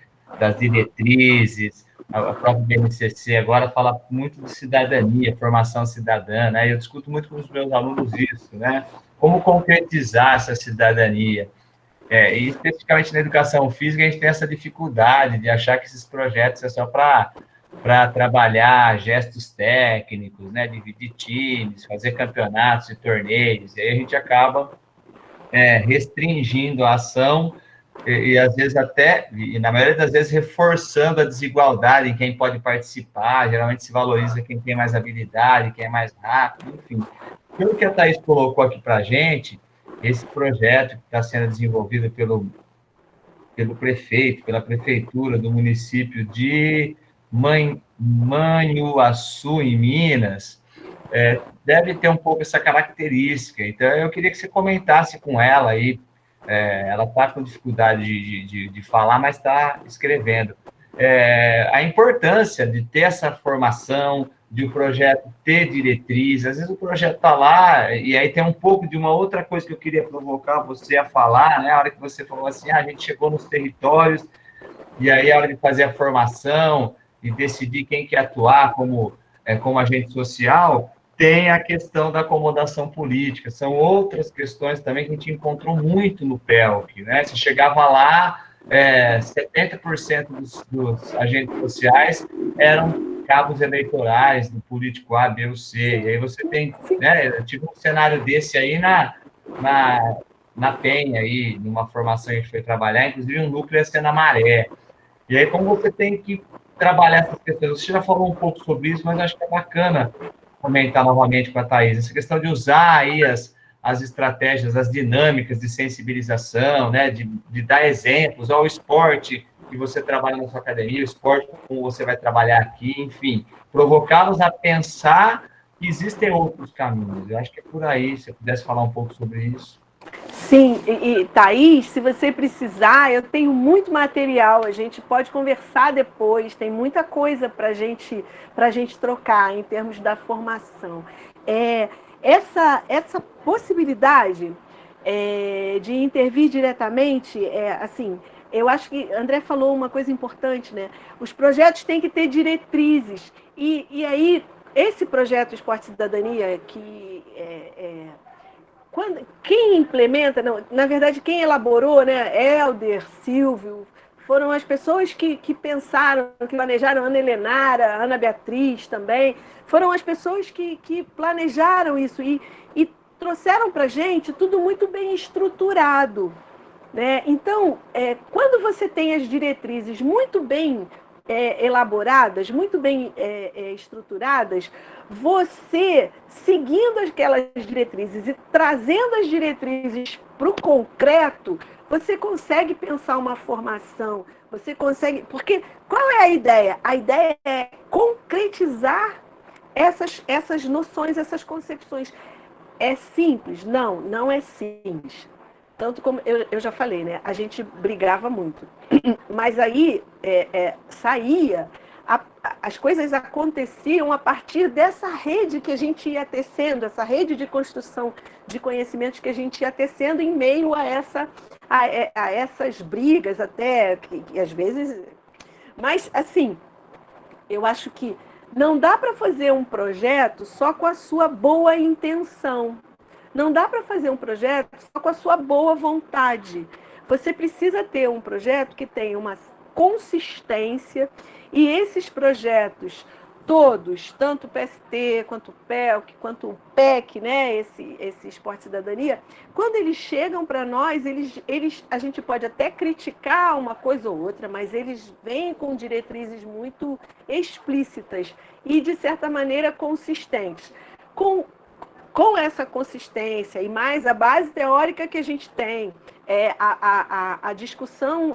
das diretrizes, a própria BNCC agora fala muito de cidadania, formação cidadã, né? Eu discuto muito com os meus alunos isso, né? Como concretizar essa cidadania? E especificamente na educação física, a gente tem essa dificuldade de achar que esses projetos é só para trabalhar gestos técnicos, né, dividir times, fazer campeonatos e torneios, e aí a gente acaba restringindo a ação e às vezes até, e na maioria das vezes, reforçando a desigualdade em quem pode participar. Geralmente se valoriza quem tem mais habilidade, quem é mais rápido, enfim. Pelo que a Thaís colocou aqui para a gente, esse projeto que está sendo desenvolvido pelo prefeito, pela prefeitura do município de Manhuaçu, em Minas, deve ter um pouco essa característica. Então, eu queria que você comentasse com ela aí. Ela está com dificuldade de falar, mas está escrevendo. A importância de ter essa formação, de o projeto ter diretriz. Às vezes o projeto está lá, e aí tem um pouco de uma outra coisa que eu queria provocar você a falar, né? A hora que você falou assim, a gente chegou nos territórios, e aí a hora de fazer a formação, e decidir quem quer atuar como agente social, tem a questão da acomodação política. São outras questões também que a gente encontrou muito no PELC, né? Você chegava lá, 70% dos agentes sociais eram cabos eleitorais do político A, B ou C. E aí você tem, né? Eu tive um cenário desse aí na Penha, aí, numa formação que a gente foi trabalhar, inclusive um núcleo ia ser na Maré. E aí, como você tem que trabalhar essas questões, você já falou um pouco sobre isso, mas acho que é bacana comentar novamente com a Thaís, essa questão de usar aí as estratégias, as dinâmicas de sensibilização, né, de dar exemplos, ao esporte que você trabalha na sua academia, o esporte como você vai trabalhar aqui, enfim, provocá-los a pensar que existem outros caminhos. Eu acho que é por aí, se eu pudesse falar um pouco sobre isso. Sim, e Thaís, se você precisar, eu tenho muito material, a gente pode conversar depois, tem muita coisa para a gente trocar em termos da formação. Essa possibilidade de intervir diretamente, assim, eu acho que André falou uma coisa importante, né? Os projetos têm que ter diretrizes, e aí esse projeto Esporte e Cidadania, que quem implementa, não, na verdade, quem elaborou, né, Helder, Silvio, foram as pessoas que pensaram, que planejaram, Ana Helenara, Ana Beatriz também, foram as pessoas que planejaram isso e trouxeram para a gente tudo muito bem estruturado, né? Então, quando você tem as diretrizes muito bem elaboradas, muito bem estruturadas, você, seguindo aquelas diretrizes e trazendo as diretrizes para o concreto, você consegue pensar uma formação, você consegue... Porque qual é a ideia? A ideia é concretizar essas noções, essas concepções. É simples? Não, não é simples. Tanto como eu já falei, né? A gente brigava muito. Mas aí saía, as coisas aconteciam a partir dessa rede que a gente ia tecendo, essa rede de construção de conhecimentos que a gente ia tecendo em meio a essas brigas até, que às vezes... Mas, assim, eu acho que não dá para fazer um projeto só com a sua boa intenção. Não dá para fazer um projeto só com a sua boa vontade. Você precisa ter um projeto que tenha uma consistência, e esses projetos todos, tanto o PST, quanto o PELC, quanto o PEC, né, esse Esporte e Cidadania, quando eles chegam para nós, a gente pode até criticar uma coisa ou outra, mas eles vêm com diretrizes muito explícitas e, de certa maneira, consistentes. Com essa consistência e mais a base teórica que a gente tem,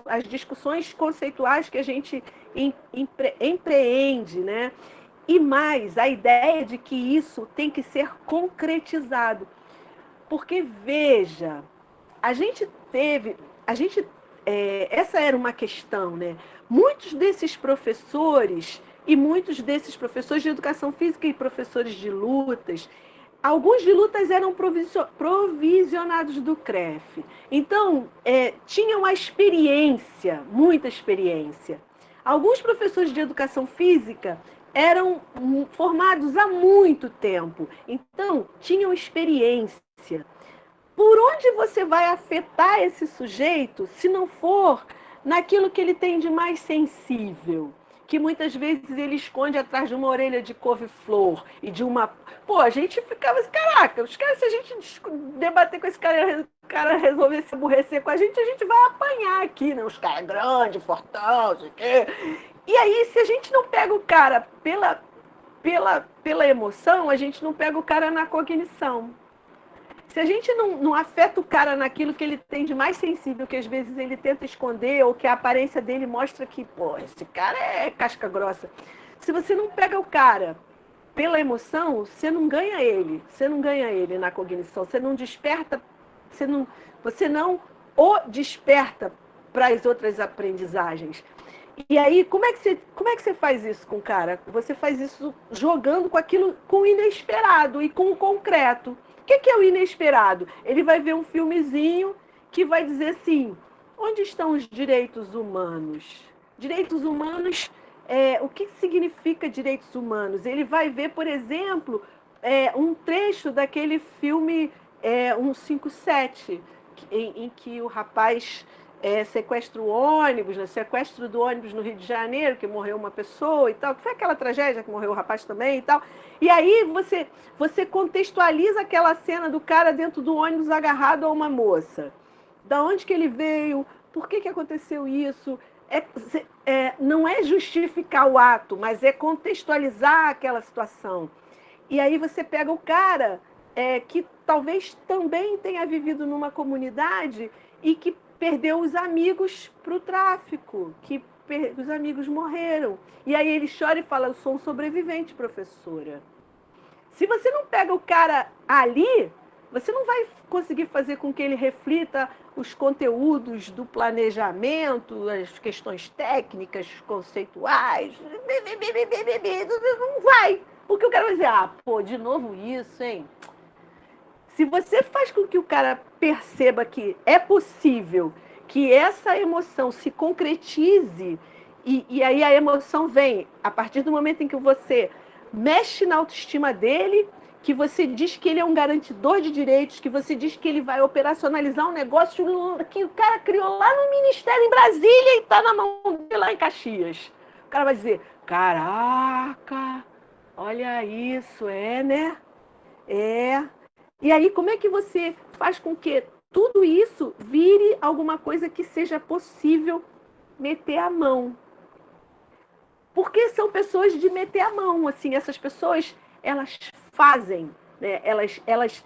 as discussões conceituais que a gente empreende, né? E mais a ideia de que isso tem que ser concretizado. Porque, veja, essa era uma questão, né? Muitos desses professores de educação física e professores de lutas, alguns de lutas eram provisionados do CREF. Então, tinham a experiência, muita experiência. Alguns professores de educação física eram formados há muito tempo. Então, tinham experiência. Por onde você vai afetar esse sujeito se não for naquilo que ele tem de mais sensível? Que muitas vezes ele esconde atrás de uma orelha de couve-flor e de uma... Pô, a gente ficava assim, caraca, os caras, se a gente debater com esse cara, o cara resolver se aborrecer com a gente vai apanhar aqui, né? Os caras grandes, fortão, não sei o quê. E aí, se a gente não pega o cara pela emoção, a gente não pega o cara na cognição. Se a gente não afeta o cara naquilo que ele tem de mais sensível, que às vezes ele tenta esconder, ou que a aparência dele mostra que, pô, esse cara é casca grossa. Se você não pega o cara pela emoção, você não ganha ele. Você não ganha ele na cognição. Você não desperta, você não o desperta para as outras aprendizagens. E aí, como é que você faz isso com o cara? Você faz isso jogando com aquilo, com o inesperado e com o concreto. O que é o inesperado? Ele vai ver um filmezinho que vai dizer assim, onde estão os direitos humanos? Direitos humanos, o que significa direitos humanos? Ele vai ver, por exemplo, um trecho daquele filme 157, em que o rapaz sequestra o ônibus, né? Sequestro do ônibus no Rio de Janeiro, que morreu uma pessoa e tal, que foi aquela tragédia que morreu o rapaz também e tal. E aí você contextualiza aquela cena do cara dentro do ônibus agarrado a uma moça. Da onde que ele veio? Por que aconteceu isso? Não é justificar o ato, mas é contextualizar aquela situação. E aí você pega o cara que talvez também tenha vivido numa comunidade e que perdeu os amigos para o tráfico, que os amigos morreram. E aí ele chora e fala, eu sou um sobrevivente, professora. Se você não pega o cara ali, você não vai conseguir fazer com que ele reflita os conteúdos do planejamento, as questões técnicas, conceituais. Não vai. Porque o cara vai dizer, pô, de novo isso, hein? Se você faz com que o cara perceba que é possível que essa emoção se concretize, e aí a emoção vem a partir do momento em que você mexe na autoestima dele, que você diz que ele é um garantidor de direitos, que você diz que ele vai operacionalizar um negócio que o cara criou lá no Ministério em Brasília e está na mão dele lá em Caxias. O cara vai dizer, caraca, olha isso, né? E aí, como é que você faz com que tudo isso vire alguma coisa que seja possível meter a mão? Porque são pessoas de meter a mão, assim, essas pessoas, elas fazem, né? Elas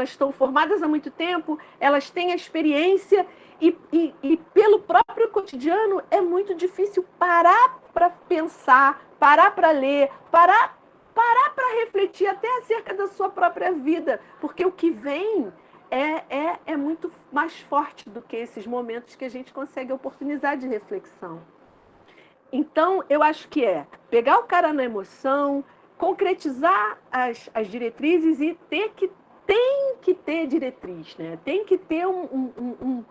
estão formadas há muito tempo, elas têm a experiência e pelo próprio cotidiano é muito difícil parar para pensar, parar para ler, parar para refletir até acerca da sua própria vida, porque o que vem é muito mais forte do que esses momentos que a gente consegue oportunizar de reflexão. Então, eu acho que pegar o cara na emoção, concretizar as diretrizes e tem que ter diretriz, né? Tem que ter um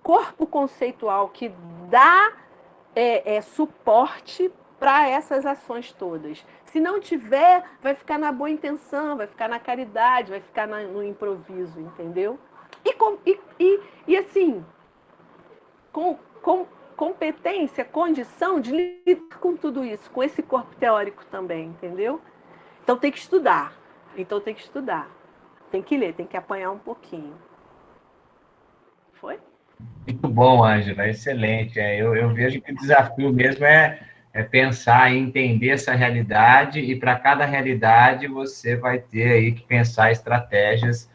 corpo conceitual que dá suporte para essas ações todas. Se não tiver, vai ficar na boa intenção, vai ficar na caridade, vai ficar no improviso, entendeu? E assim, com competência, condição de lidar com tudo isso, com esse corpo teórico também, entendeu? Então tem que estudar. Tem que ler, tem que apanhar um pouquinho. Foi? Muito bom, Ângela, excelente. Eu vejo que o desafio mesmo é pensar e entender essa realidade, e para cada realidade você vai ter aí que pensar estratégias,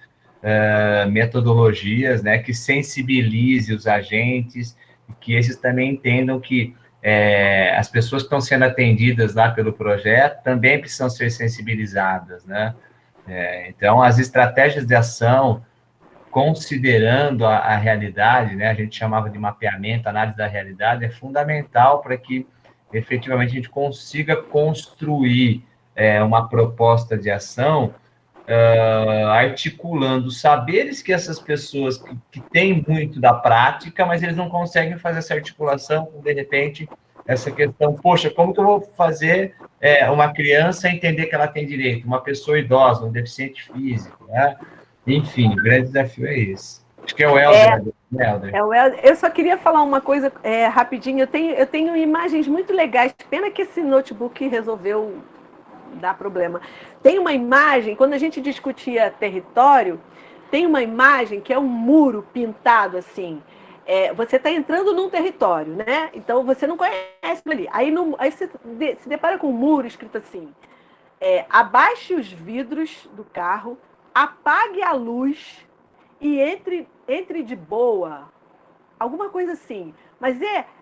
metodologias, né, que sensibilize os agentes, e que esses também entendam que as pessoas que estão sendo atendidas lá pelo projeto também precisam ser sensibilizadas, né? Então, as estratégias de ação, considerando a realidade, né, a gente chamava de mapeamento, análise da realidade, é fundamental para que, efetivamente, a gente consiga construir uma proposta de ação articulando saberes que essas pessoas que têm muito da prática, mas eles não conseguem fazer essa articulação, de repente, essa questão, poxa, como que eu vou fazer uma criança entender que ela tem direito, uma pessoa idosa, um deficiente físico, né? Enfim, o grande desafio é esse. Acho que é o Helder. Eu só queria falar uma coisa rapidinho. Eu tenho imagens muito legais. Pena que esse notebook resolveu dar problema. Tem uma imagem, quando a gente discutia território, tem uma imagem que é um muro pintado assim. Você está entrando num território, né? Então você não conhece ali. Aí você se depara com um muro escrito assim: abaixe os vidros do carro apague a luz e entre de boa, alguma coisa assim. Mas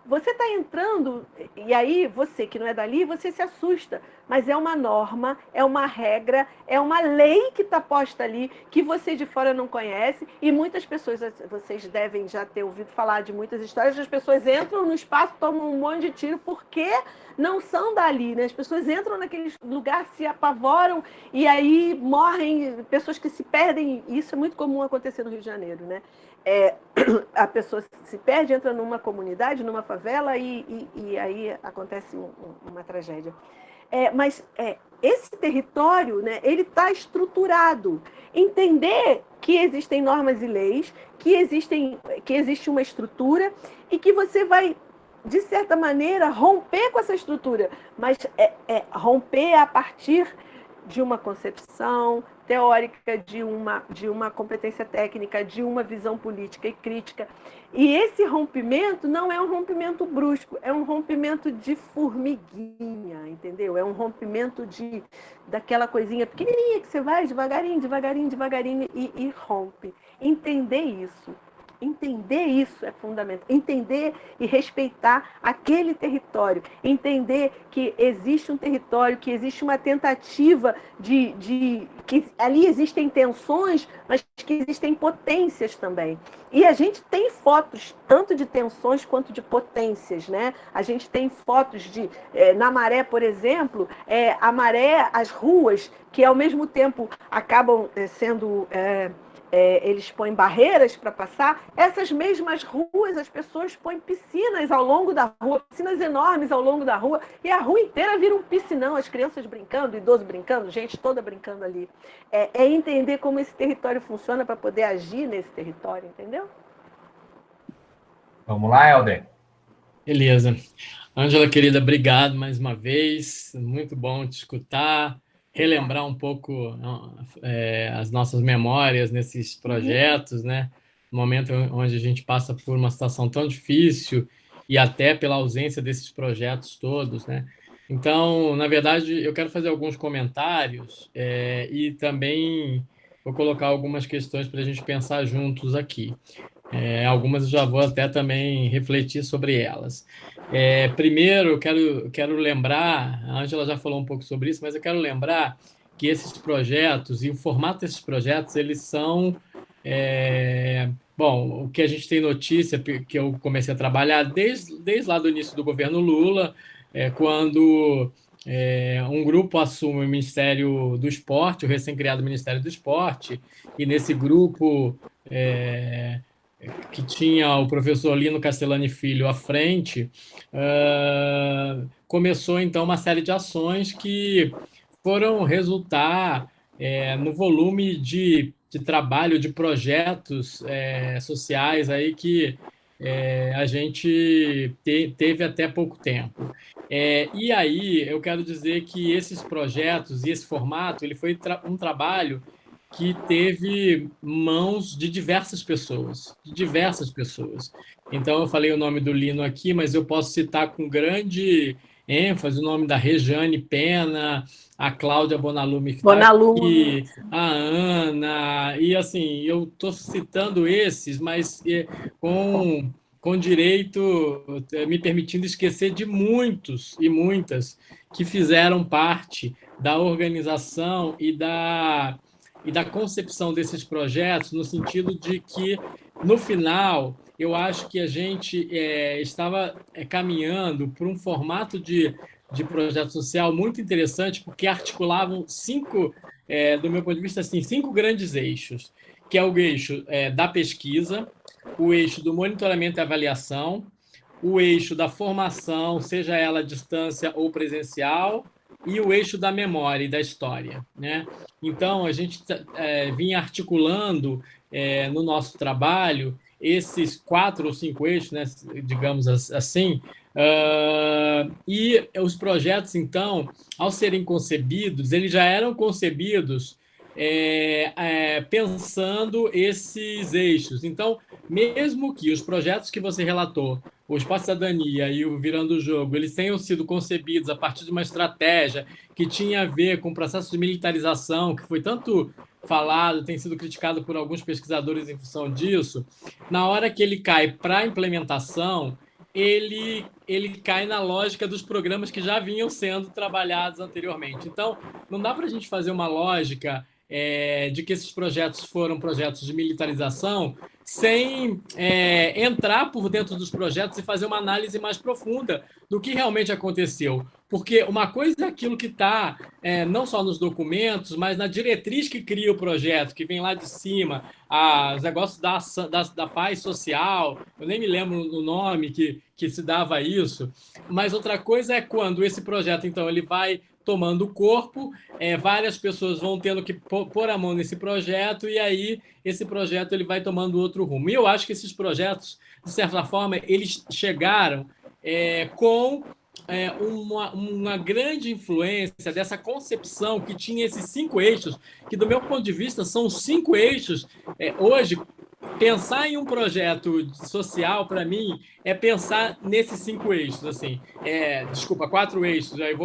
você está entrando, e aí você que não é dali, você se assusta. Mas é uma norma, é uma regra, é uma lei que está posta ali, que você de fora não conhece, e muitas pessoas, vocês devem já ter ouvido falar de muitas histórias, as pessoas entram no espaço, tomam um monte de tiro, porque não são dali, né? As pessoas entram naquele lugar, se apavoram, e aí morrem pessoas que se perdem. Isso é muito comum acontecer no Rio de Janeiro, né? A pessoa se perde, entra numa comunidade, numa favela, e aí acontece uma tragédia. Mas esse território, né, ele está estruturado. Entender que existem normas e leis, que existe uma estrutura e que você vai, de certa maneira, romper com essa estrutura, mas romper a partir de uma concepção teórica, de uma competência técnica, de uma visão política e crítica. E esse rompimento não é um rompimento brusco, é um rompimento de formiguinha, entendeu? É um rompimento daquela coisinha pequenininha que você vai devagarinho, devagarinho, devagarinho e rompe. Entender isso é fundamental. Entender e respeitar aquele território. Entender que existe um território, que existe uma tentativa que ali existem tensões, mas que existem potências também. E a gente tem fotos tanto de tensões quanto de potências, né? A gente tem fotos na Maré, por exemplo, a Maré, as ruas, que ao mesmo tempo acabam sendo... eles põem barreiras para passar, essas mesmas ruas, as pessoas põem piscinas ao longo da rua, piscinas enormes ao longo da rua, e a rua inteira vira um piscinão, as crianças brincando, idosos brincando, gente toda brincando ali. É entender como esse território funciona para poder agir nesse território, entendeu? Vamos lá, Helder? Beleza. Ângela, querida, obrigado mais uma vez. Muito bom te escutar, relembrar um pouco as nossas memórias nesses projetos, né? No momento onde a gente passa por uma situação tão difícil e até pela ausência desses projetos todos, né? Então, na verdade, eu quero fazer alguns comentários e também vou colocar algumas questões para a gente pensar juntos aqui. Algumas eu já vou até também refletir sobre elas. Primeiro, eu quero lembrar, a Ângela já falou um pouco sobre isso, mas eu quero lembrar que esses projetos e o formato desses projetos, eles são... bom, o que a gente tem notícia, que eu comecei a trabalhar desde lá do início do governo Lula, quando um grupo assume o Ministério do Esporte, o recém-criado Ministério do Esporte, e nesse grupo... que tinha o professor Lino Castellani Filho à frente, começou, então, uma série de ações que foram resultar no volume de trabalho, de projetos sociais aí que a gente teve até pouco tempo. E aí, eu quero dizer que esses projetos e esse formato, ele foi um trabalho que teve mãos de diversas pessoas, Então, eu falei o nome do Lino aqui, mas eu posso citar com grande ênfase o nome da Rejane Pena, a Cláudia Bonalume, que está aqui, a Ana, e assim, eu estou citando esses, mas com direito, me permitindo esquecer de muitos e muitas que fizeram parte da organização e da concepção desses projetos, no sentido de que, no final, eu acho que a gente estava caminhando por um formato de projeto social muito interessante, porque articulavam do meu ponto de vista, assim, 5 grandes eixos, que é o eixo da pesquisa, o eixo do monitoramento e avaliação, o eixo da formação, seja ela à distância ou presencial, e o eixo da memória e da história, né? Então, a gente vinha articulando no nosso trabalho esses 4 ou 5 eixos, né, digamos assim, e os projetos, então, ao serem concebidos, eles já eram concebidos pensando esses eixos. Então, mesmo que os projetos que você relatou, o Espaço Cidadania e o Virando o Jogo, eles tenham sido concebidos a partir de uma estratégia que tinha a ver com o processo de militarização, que foi tanto falado, tem sido criticado por alguns pesquisadores em função disso, na hora que ele cai para a implementação, ele cai na lógica dos programas que já vinham sendo trabalhados anteriormente. Então, não dá para a gente fazer uma lógica de que esses projetos foram projetos de militarização sem entrar por dentro dos projetos e fazer uma análise mais profunda do que realmente aconteceu. Porque uma coisa é aquilo que está não só nos documentos, mas na diretriz que cria o projeto, que vem lá de cima, os negócios da paz social, eu nem me lembro o nome que se dava isso, mas outra coisa é quando esse projeto, então, ele vai tomando corpo, várias pessoas vão tendo que pôr a mão nesse projeto e aí esse projeto ele vai tomando outro rumo. E eu acho que esses projetos, de certa forma, eles chegaram com uma grande influência dessa concepção que tinha esses 5 eixos, que, do meu ponto de vista, são 5 eixos. Hoje, pensar em um projeto social, para mim, é pensar nesses 5 eixos. Assim, 4 eixos. Aí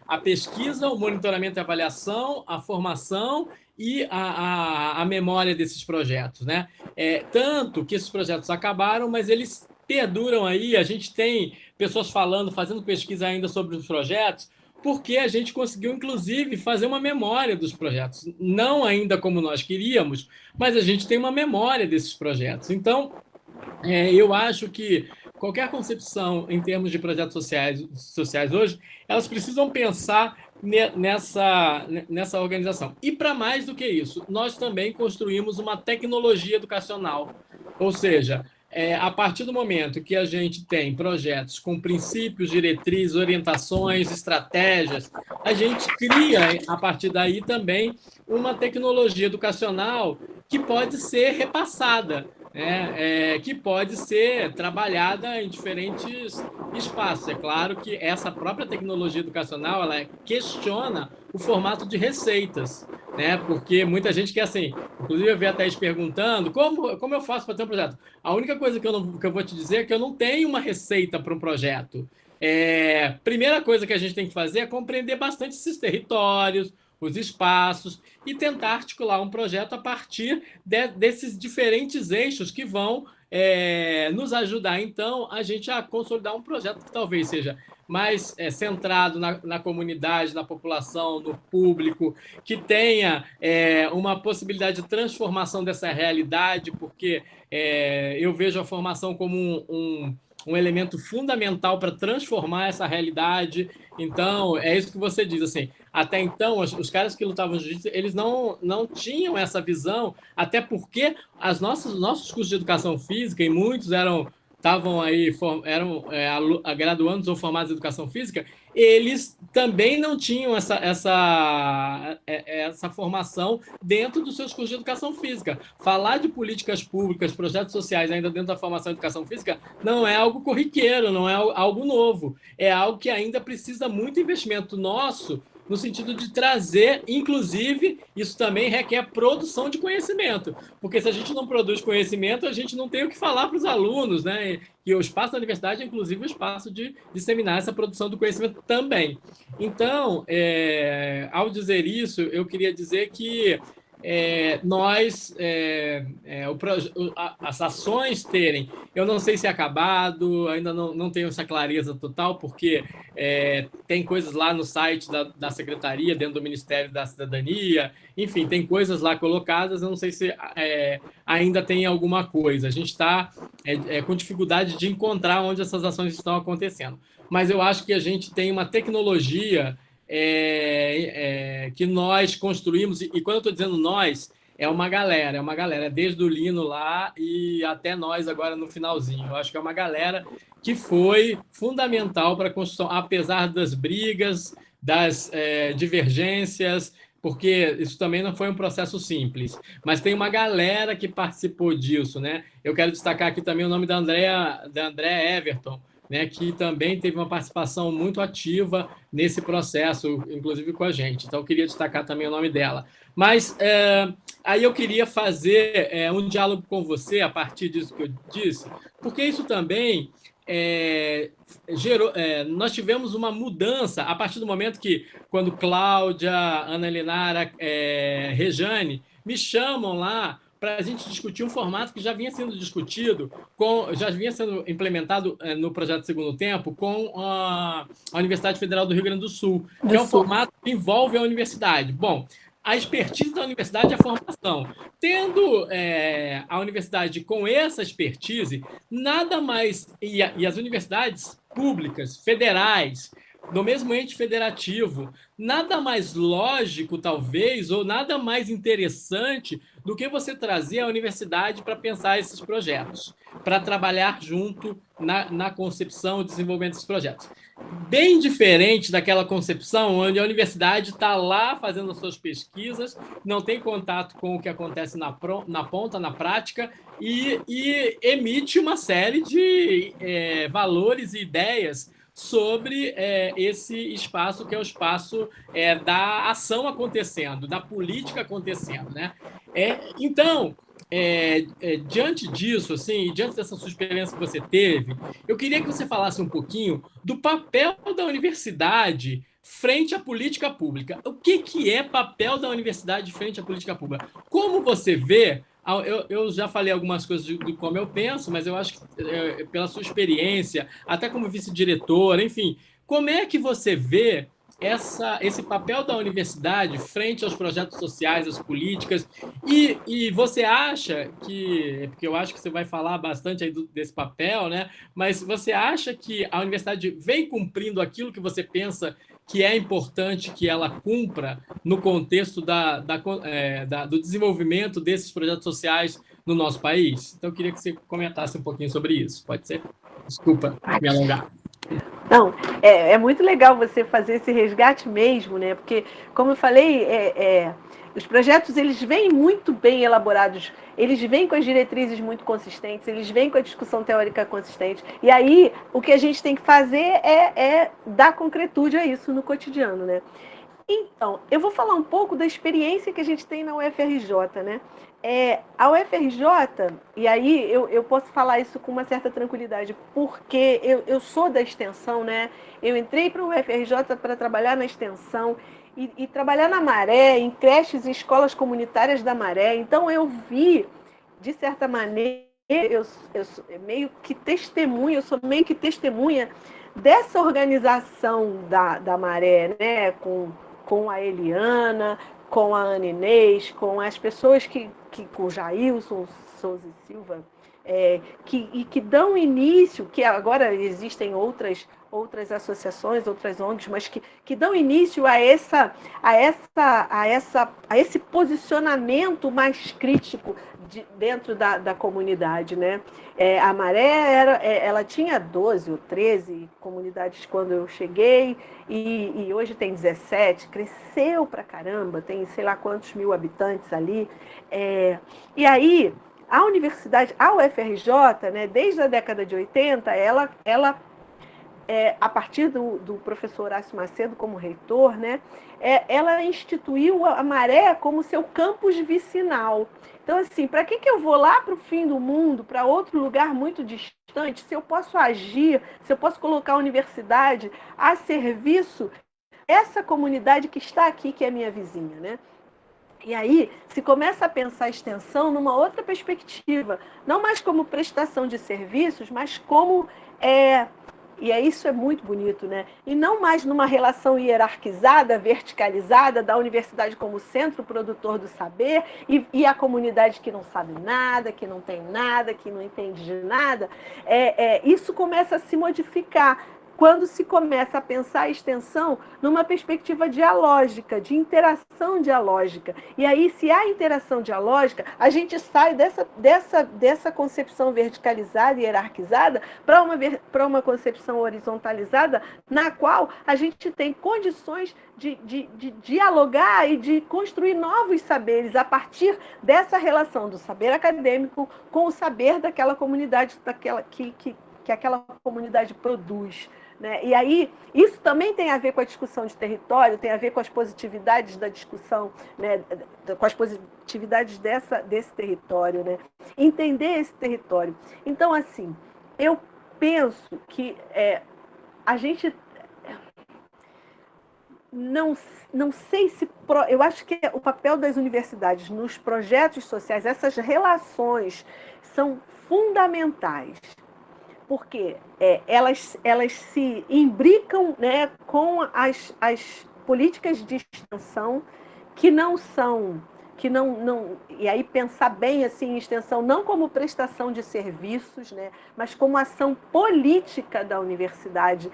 a pesquisa, o monitoramento e avaliação, a formação e a memória desses projetos, né? Tanto que esses projetos acabaram, mas eles perduram aí. A gente tem pessoas fazendo pesquisa ainda sobre os projetos, porque a gente conseguiu, inclusive, fazer uma memória dos projetos. Não ainda como nós queríamos, mas a gente tem uma memória desses projetos. Então, eu acho que qualquer concepção em termos de projetos sociais hoje, elas precisam pensar nessa organização. E, para mais do que isso, nós também construímos uma tecnologia educacional. Ou seja, a partir do momento que a gente tem projetos com princípios, diretrizes, orientações, estratégias, a gente cria, a partir daí, também uma tecnologia educacional que pode ser repassada, que pode ser trabalhada em diferentes espaços. É claro que essa própria tecnologia educacional ela questiona o formato de receitas, porque muita gente quer assim, inclusive eu vi a Thaís perguntando como eu faço para ter um projeto. A única coisa que eu vou te dizer é que eu não tenho uma receita para um projeto. Primeira coisa que a gente tem que fazer é compreender bastante esses territórios, os espaços, e tentar articular um projeto a partir desses diferentes eixos que vão nos ajudar, então, a gente a consolidar um projeto que talvez seja mais centrado na comunidade, na população, no público, que tenha uma possibilidade de transformação dessa realidade, porque eu vejo a formação como um elemento fundamental para transformar essa realidade. Então, é isso que você diz, assim, até então, os caras que lutavam jiu-jitsu, eles não tinham essa visão, até porque nossos cursos de educação física, e muitos estavam aí, eram graduandos ou formados em educação física, eles também não tinham essa formação dentro dos seus cursos de educação física. Falar de políticas públicas, projetos sociais ainda dentro da formação de educação física não é algo corriqueiro, não é algo novo. É algo que ainda precisa muito investimento nosso, no sentido de trazer, inclusive, isso também requer produção de conhecimento, porque se a gente não produz conhecimento, a gente não tem o que falar para os alunos, né? E o espaço da universidade é, inclusive, o espaço de disseminar essa produção do conhecimento também. Então, ao dizer isso, eu queria dizer que nós, as ações terem, eu não sei se é acabado, ainda não tenho essa clareza total, porque tem coisas lá no site da Secretaria, dentro do Ministério da Cidadania, enfim, tem coisas lá colocadas, eu não sei se ainda tem alguma coisa. A gente está com dificuldade de encontrar onde essas ações estão acontecendo. Mas eu acho que a gente tem uma tecnologia que nós construímos, e quando eu estou dizendo nós, é uma galera, desde o Lino lá e até nós agora no finalzinho. Eu acho que é uma galera que foi fundamental para a construção, apesar das brigas, das divergências, porque isso também não foi um processo simples, mas tem uma galera que participou disso, né? Eu quero destacar aqui também o nome da Andréa Everton, né, que também teve uma participação muito ativa nesse processo, inclusive com a gente. Então, eu queria destacar também o nome dela. Mas aí eu queria fazer um diálogo com você a partir disso que eu disse, porque isso também gerou... nós tivemos uma mudança a partir do momento que, quando Cláudia, Ana Elinara, Rejane me chamam lá para a gente discutir um formato que já vinha sendo discutido, já vinha sendo implementado no projeto Segundo Tempo com a Universidade Federal do Rio Grande do Sul, que é um formato que envolve a universidade. Bom, a expertise da universidade é a formação. Tendo a universidade com essa expertise, nada mais... E as universidades públicas, federais, do mesmo ente federativo, nada mais lógico, talvez, ou nada mais interessante do que você trazer a universidade para pensar esses projetos, para trabalhar junto na concepção e desenvolvimento desses projetos. Bem diferente daquela concepção onde a universidade está lá fazendo as suas pesquisas, não tem contato com o que acontece na ponta, na prática, e emite uma série de valores e ideias sobre esse espaço que é o espaço da ação acontecendo, da política acontecendo, né? Então, diante disso, assim, diante dessa sua experiência que você teve, eu queria que você falasse um pouquinho do papel da universidade frente à política pública. O que é papel da universidade frente à política pública? Como você vê... Eu já falei algumas coisas de como eu penso, mas eu acho que, pela sua experiência, até como vice-diretora, enfim, como é que você vê esse papel da universidade frente aos projetos sociais, às políticas, e você acha que, porque eu acho que você vai falar bastante aí desse papel, né? Mas você acha que a universidade vem cumprindo aquilo que você pensa que é importante que ela cumpra no contexto do desenvolvimento desses projetos sociais no nosso país? Então, eu queria que você comentasse um pouquinho sobre isso, pode ser? Desculpa me alongar. Não, é muito legal você fazer esse resgate mesmo, né? Porque, como eu falei, os projetos eles vêm muito bem elaborados, eles vêm com as diretrizes muito consistentes, eles vêm com a discussão teórica consistente. E aí, o que a gente tem que fazer é dar concretude a isso no cotidiano, né? Então, eu vou falar um pouco da experiência que a gente tem na UFRJ, né? A UFRJ, e aí eu posso falar isso com uma certa tranquilidade, porque eu sou da extensão, né? Eu entrei para o UFRJ para trabalhar na extensão e trabalhar na Maré, em creches e escolas comunitárias da Maré. Então, eu vi, de certa maneira, eu sou meio que testemunha dessa organização da Maré, né? Com a Eliana, com a Ana Inês, com as pessoas com o Jailson Souza e Silva, que dão início, que agora existem outras associações, outras ONGs, mas que dão início a esse posicionamento mais crítico dentro da comunidade, né? A Maré ela tinha 12 ou 13 comunidades quando eu cheguei e hoje tem 17, cresceu pra caramba, tem sei lá quantos mil habitantes ali. E aí, a universidade, a UFRJ, né, desde a década de 80, ela a partir do professor Horácio Macedo como reitor, né, ela instituiu a Maré como seu campus vicinal. Então, assim, para que eu vou lá para o fim do mundo, para outro lugar muito distante, se eu posso agir, se eu posso colocar a universidade a serviço dessa comunidade que está aqui, que é minha vizinha, né? E aí se começa a pensar a extensão numa outra perspectiva, não mais como prestação de serviços, mas como... isso é muito bonito, né? E não mais numa relação hierarquizada, verticalizada, da universidade como centro produtor do saber e a comunidade que não sabe nada, que não tem nada, que não entende de nada. Isso começa a se modificar quando se começa a pensar a extensão numa perspectiva dialógica, de interação dialógica. E aí, se há interação dialógica, a gente sai dessa concepção verticalizada e hierarquizada para uma concepção horizontalizada, na qual a gente tem condições de dialogar e de construir novos saberes a partir dessa relação do saber acadêmico com o saber daquela comunidade que aquela comunidade produz. Né? E aí, isso também tem a ver com a discussão de território, tem a ver com as positividades da discussão, né? Com as positividades desse território, né? Entender esse território. Então, assim, eu penso que a gente... não sei se... Eu acho que o papel das universidades nos projetos sociais, essas relações são fundamentais, porque elas se imbricam, né, com as políticas de extensão que não são... e aí pensar bem assim, em extensão não como prestação de serviços, né, mas como ação política da universidade,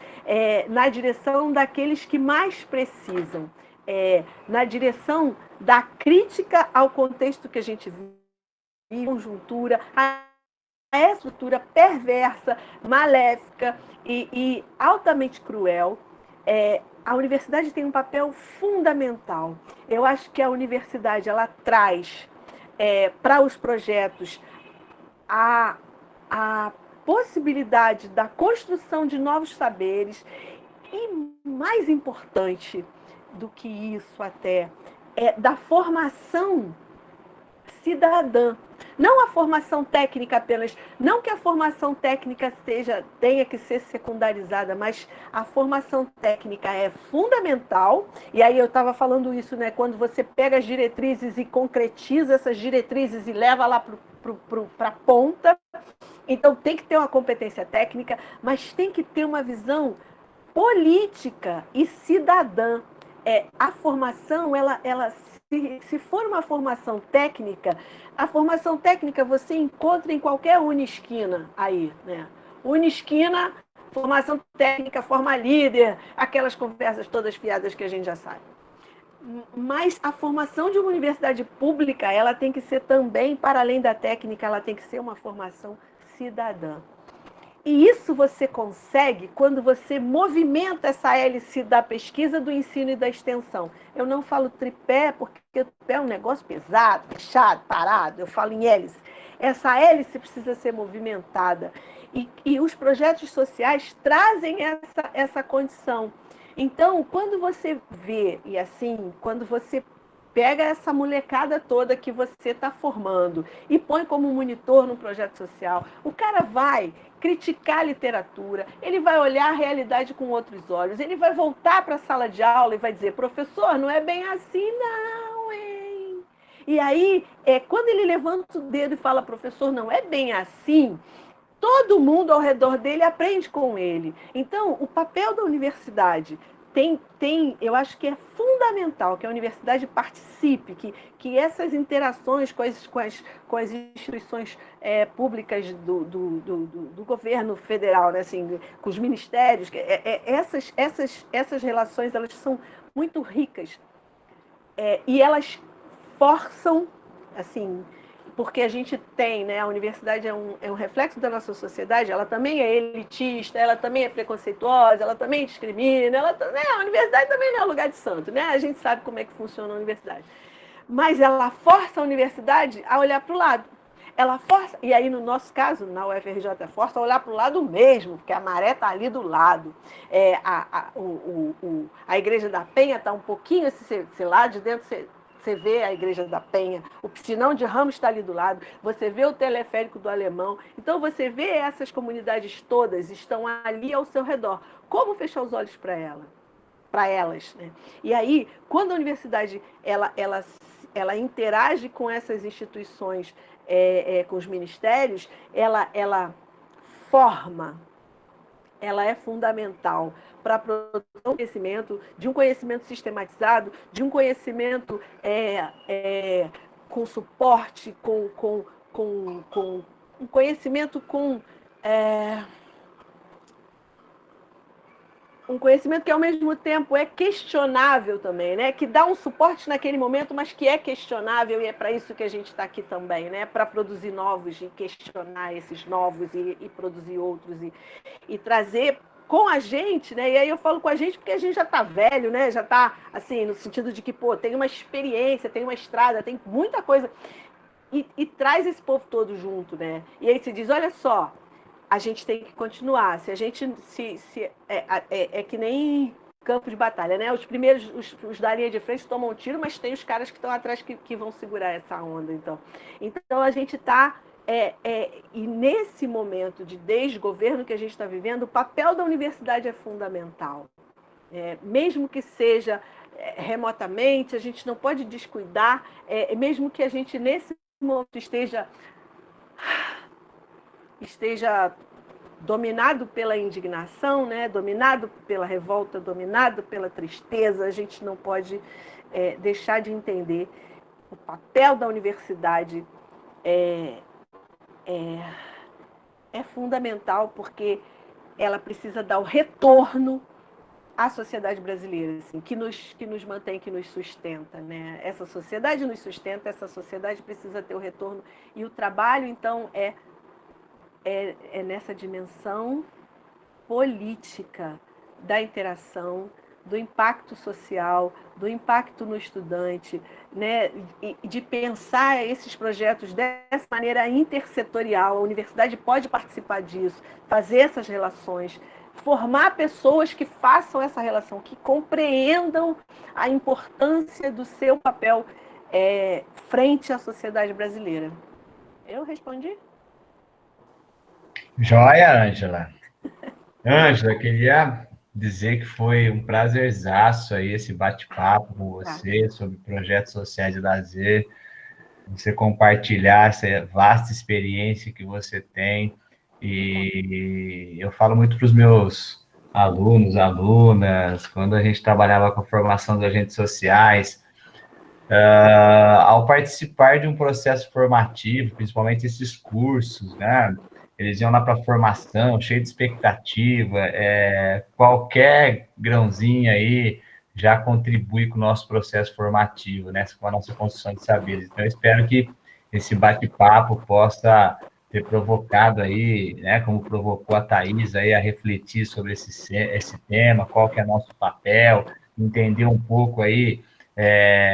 na direção daqueles que mais precisam, na direção da crítica ao contexto que a gente vive, conjuntura, a estrutura perversa, maléfica e altamente cruel. A universidade tem um papel fundamental. Eu acho que a universidade ela traz para os projetos a possibilidade da construção de novos saberes e, mais importante do que isso até, da formação cidadã. Não a formação técnica apenas, não que a formação técnica tenha que ser secundarizada, mas a formação técnica é fundamental, e aí eu estava falando isso, né, quando você pega as diretrizes e concretiza essas diretrizes e leva lá para a ponta, então tem que ter uma competência técnica, mas tem que ter uma visão política e cidadã. A formação, se for uma formação técnica, a formação técnica você encontra em qualquer Unisquina aí, né? Unisquina, formação técnica, forma líder, aquelas conversas todas fiadas que a gente já sabe. Mas a formação de uma universidade pública, ela tem que ser também, para além da técnica, ela tem que ser uma formação cidadã. E isso você consegue quando você movimenta essa hélice da pesquisa, do ensino e da extensão. Eu não falo tripé, porque o tripé é um negócio pesado, fechado, parado. Eu falo em hélice. Essa hélice precisa ser movimentada. E os projetos sociais trazem essa condição. Então, quando você vê, e assim, quando você pega essa molecada toda que você está formando e põe como monitor no projeto social, o cara vai criticar a literatura, ele vai olhar a realidade com outros olhos, ele vai voltar para a sala de aula e vai dizer, professor, não é bem assim não, hein? E aí, quando ele levanta o dedo e fala, professor, não é bem assim, todo mundo ao redor dele aprende com ele. Então, o papel da universidade eu acho que é fundamental que a universidade participe, que essas interações com as instituições públicas do governo federal, né, assim, com os ministérios, essas relações elas são muito ricas e elas forçam, assim, porque a gente tem, né, a universidade é um reflexo da nossa sociedade, ela também é elitista, ela também é preconceituosa, ela também discrimina, a universidade também não é lugar de santo, né? A gente sabe como é que funciona a universidade. Mas ela força a universidade a olhar para o lado. Ela força, e aí no nosso caso, na UFRJ, força a olhar para o lado mesmo, porque a maré está ali do lado. A Igreja da Penha está um pouquinho, se lá de dentro você vê a Igreja da Penha, o Piscinão de Ramos está ali do lado, você vê o teleférico do Alemão, então você vê essas comunidades todas, estão ali ao seu redor. Como fechar os olhos para elas, né? E aí, quando a universidade ela interage com essas instituições, com os ministérios, ela forma, ela é fundamental para a produção de um conhecimento sistematizado, de um conhecimento com suporte, com um conhecimento um conhecimento que, ao mesmo tempo, é questionável também, né? Que dá um suporte naquele momento, mas que é questionável, e é para isso que a gente está aqui também, né? Para produzir novos e questionar esses novos e produzir outros e trazer com a gente, né? E aí eu falo com a gente porque a gente já está velho, né? Já está, assim, no sentido de que, tem uma experiência, tem uma estrada, tem muita coisa. E traz esse povo todo junto, né? E aí se diz, olha só, a gente tem que continuar. Se a gente é que nem campo de batalha, né? Os primeiros, os da linha de frente tomam um tiro, mas tem os caras que estão atrás que vão segurar essa onda. Então a gente está e nesse momento de desgoverno que a gente está vivendo, o papel da universidade é fundamental. mesmo que seja remotamente, a gente não pode descuidar, mesmo que a gente nesse momento esteja dominado pela indignação, né? Dominado pela revolta, dominado pela tristeza, a gente não pode deixar de entender o papel da universidade é fundamental, porque ela precisa dar o retorno à sociedade brasileira, assim, que nos mantém, que nos sustenta, né? Essa sociedade nos sustenta, essa sociedade precisa ter o retorno, e o trabalho, então, é nessa dimensão política da interação, do impacto social, do impacto no estudante, né? E de pensar esses projetos dessa maneira intersetorial. A universidade pode participar disso, fazer essas relações, formar pessoas que façam essa relação, que compreendam a importância do seu papel frente à sociedade brasileira. Eu respondi? Joia, Ângela. Ângela, queria dizer que foi um prazerzaço aí esse bate-papo com você sobre projetos sociais de lazer, você compartilhar essa vasta experiência que você tem. E eu falo muito para os meus alunos, alunas, quando a gente trabalhava com a formação dos agentes sociais, ao participar de um processo formativo, principalmente esses cursos, né? Eles iam lá para a formação, cheio de expectativa, qualquer grãozinho aí já contribui com o nosso processo formativo, né? Com a nossa construção de saberes. Então, eu espero que esse bate-papo possa ter provocado aí, né, como provocou a Thaís aí, a refletir sobre esse tema, qual que é nosso papel, entender um pouco aí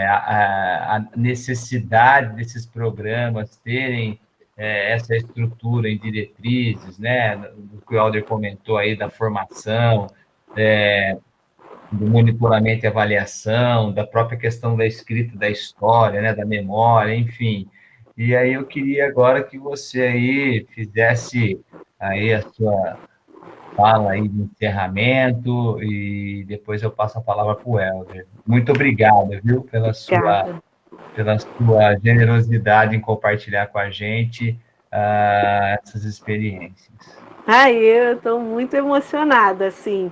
a necessidade desses programas terem essa estrutura em diretrizes, né, do que o Helder comentou aí, da formação, do monitoramento e avaliação, da própria questão da escrita da história, né, da memória, enfim. E aí eu queria agora que você aí fizesse aí a sua fala aí de encerramento e depois eu passo a palavra para o Helder. Muito obrigado, viu, pela sua generosidade em compartilhar com a gente essas experiências. Eu estou muito emocionada, assim,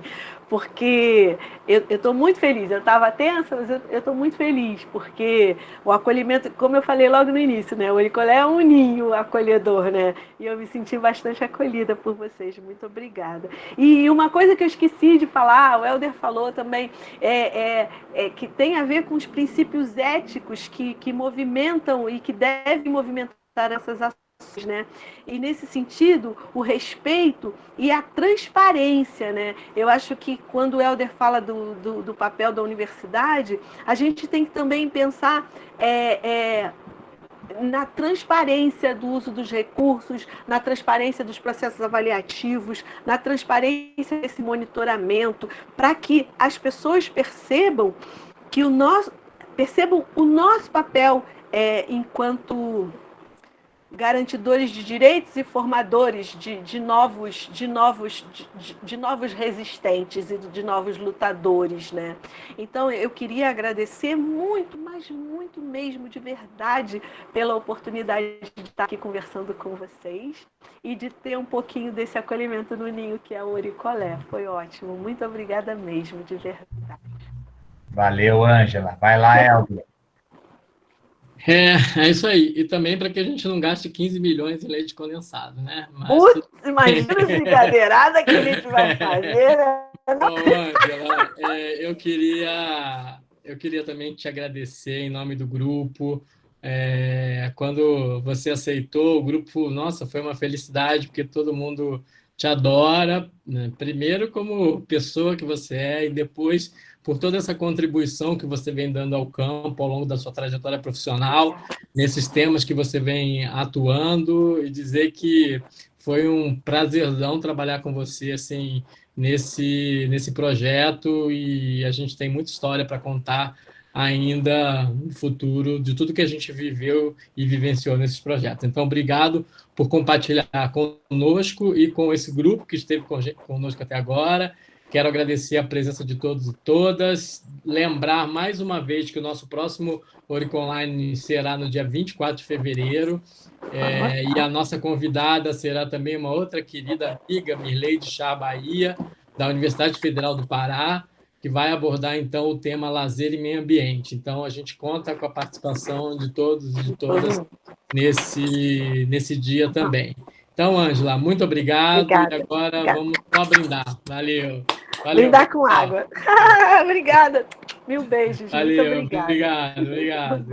porque eu estou muito feliz. Eu estava tensa, mas eu estou muito feliz, porque o acolhimento, como eu falei logo no início, né? O Oricolé é um ninho acolhedor, né? E eu me senti bastante acolhida por vocês. Muito obrigada. E uma coisa que eu esqueci de falar, o Helder falou também, que tem a ver com os princípios éticos que movimentam e que devem movimentar essas ações. Né? E nesse sentido, o respeito e a transparência, né? Eu acho que quando o Helder fala do papel da universidade, a gente tem que também pensar na transparência do uso dos recursos, na transparência dos processos avaliativos, na transparência desse monitoramento, para que as pessoas percebam o nosso papel enquanto garantidores de direitos e formadores de novos resistentes e de novos lutadores, né? Então, eu queria agradecer muito, mas muito mesmo, de verdade, pela oportunidade de estar aqui conversando com vocês e de ter um pouquinho desse acolhimento no ninho que é o Oricolé. Foi ótimo. Muito obrigada mesmo, de verdade. Valeu, Ângela. Vai lá, Helder. É isso aí. E também para que a gente não gaste 15 milhões em leite condensado, né? Putz, imagina a brincadeirada que a gente vai fazer, né? Bom, Ângela, eu queria também te agradecer em nome do grupo. Quando você aceitou, o grupo, nossa, foi uma felicidade, porque todo mundo te adora, né? Primeiro como pessoa que você é, e depois por toda essa contribuição que você vem dando ao campo ao longo da sua trajetória profissional, nesses temas que você vem atuando, e dizer que foi um prazerzão trabalhar com você assim, nesse projeto, e a gente tem muita história para contar ainda no futuro de tudo que a gente viveu e vivenciou nesses projetos. Então, obrigado por compartilhar conosco e com esse grupo que esteve conosco até agora. Quero agradecer a presença de todos e todas. Lembrar mais uma vez que o nosso próximo Oric Online será no dia 24 de fevereiro. E a nossa convidada será também uma outra querida amiga, Mirleide Chá Bahia, da Universidade Federal do Pará, que vai abordar, então, o tema lazer e meio ambiente. Então, a gente conta com a participação de todos e de todas nesse dia também. Então, Ângela, muito obrigado. Obrigada, E agora obrigada. vamos só brindar. Valeu. Brindar com água. Obrigada. Mil beijos. Valeu, muito obrigada. obrigado.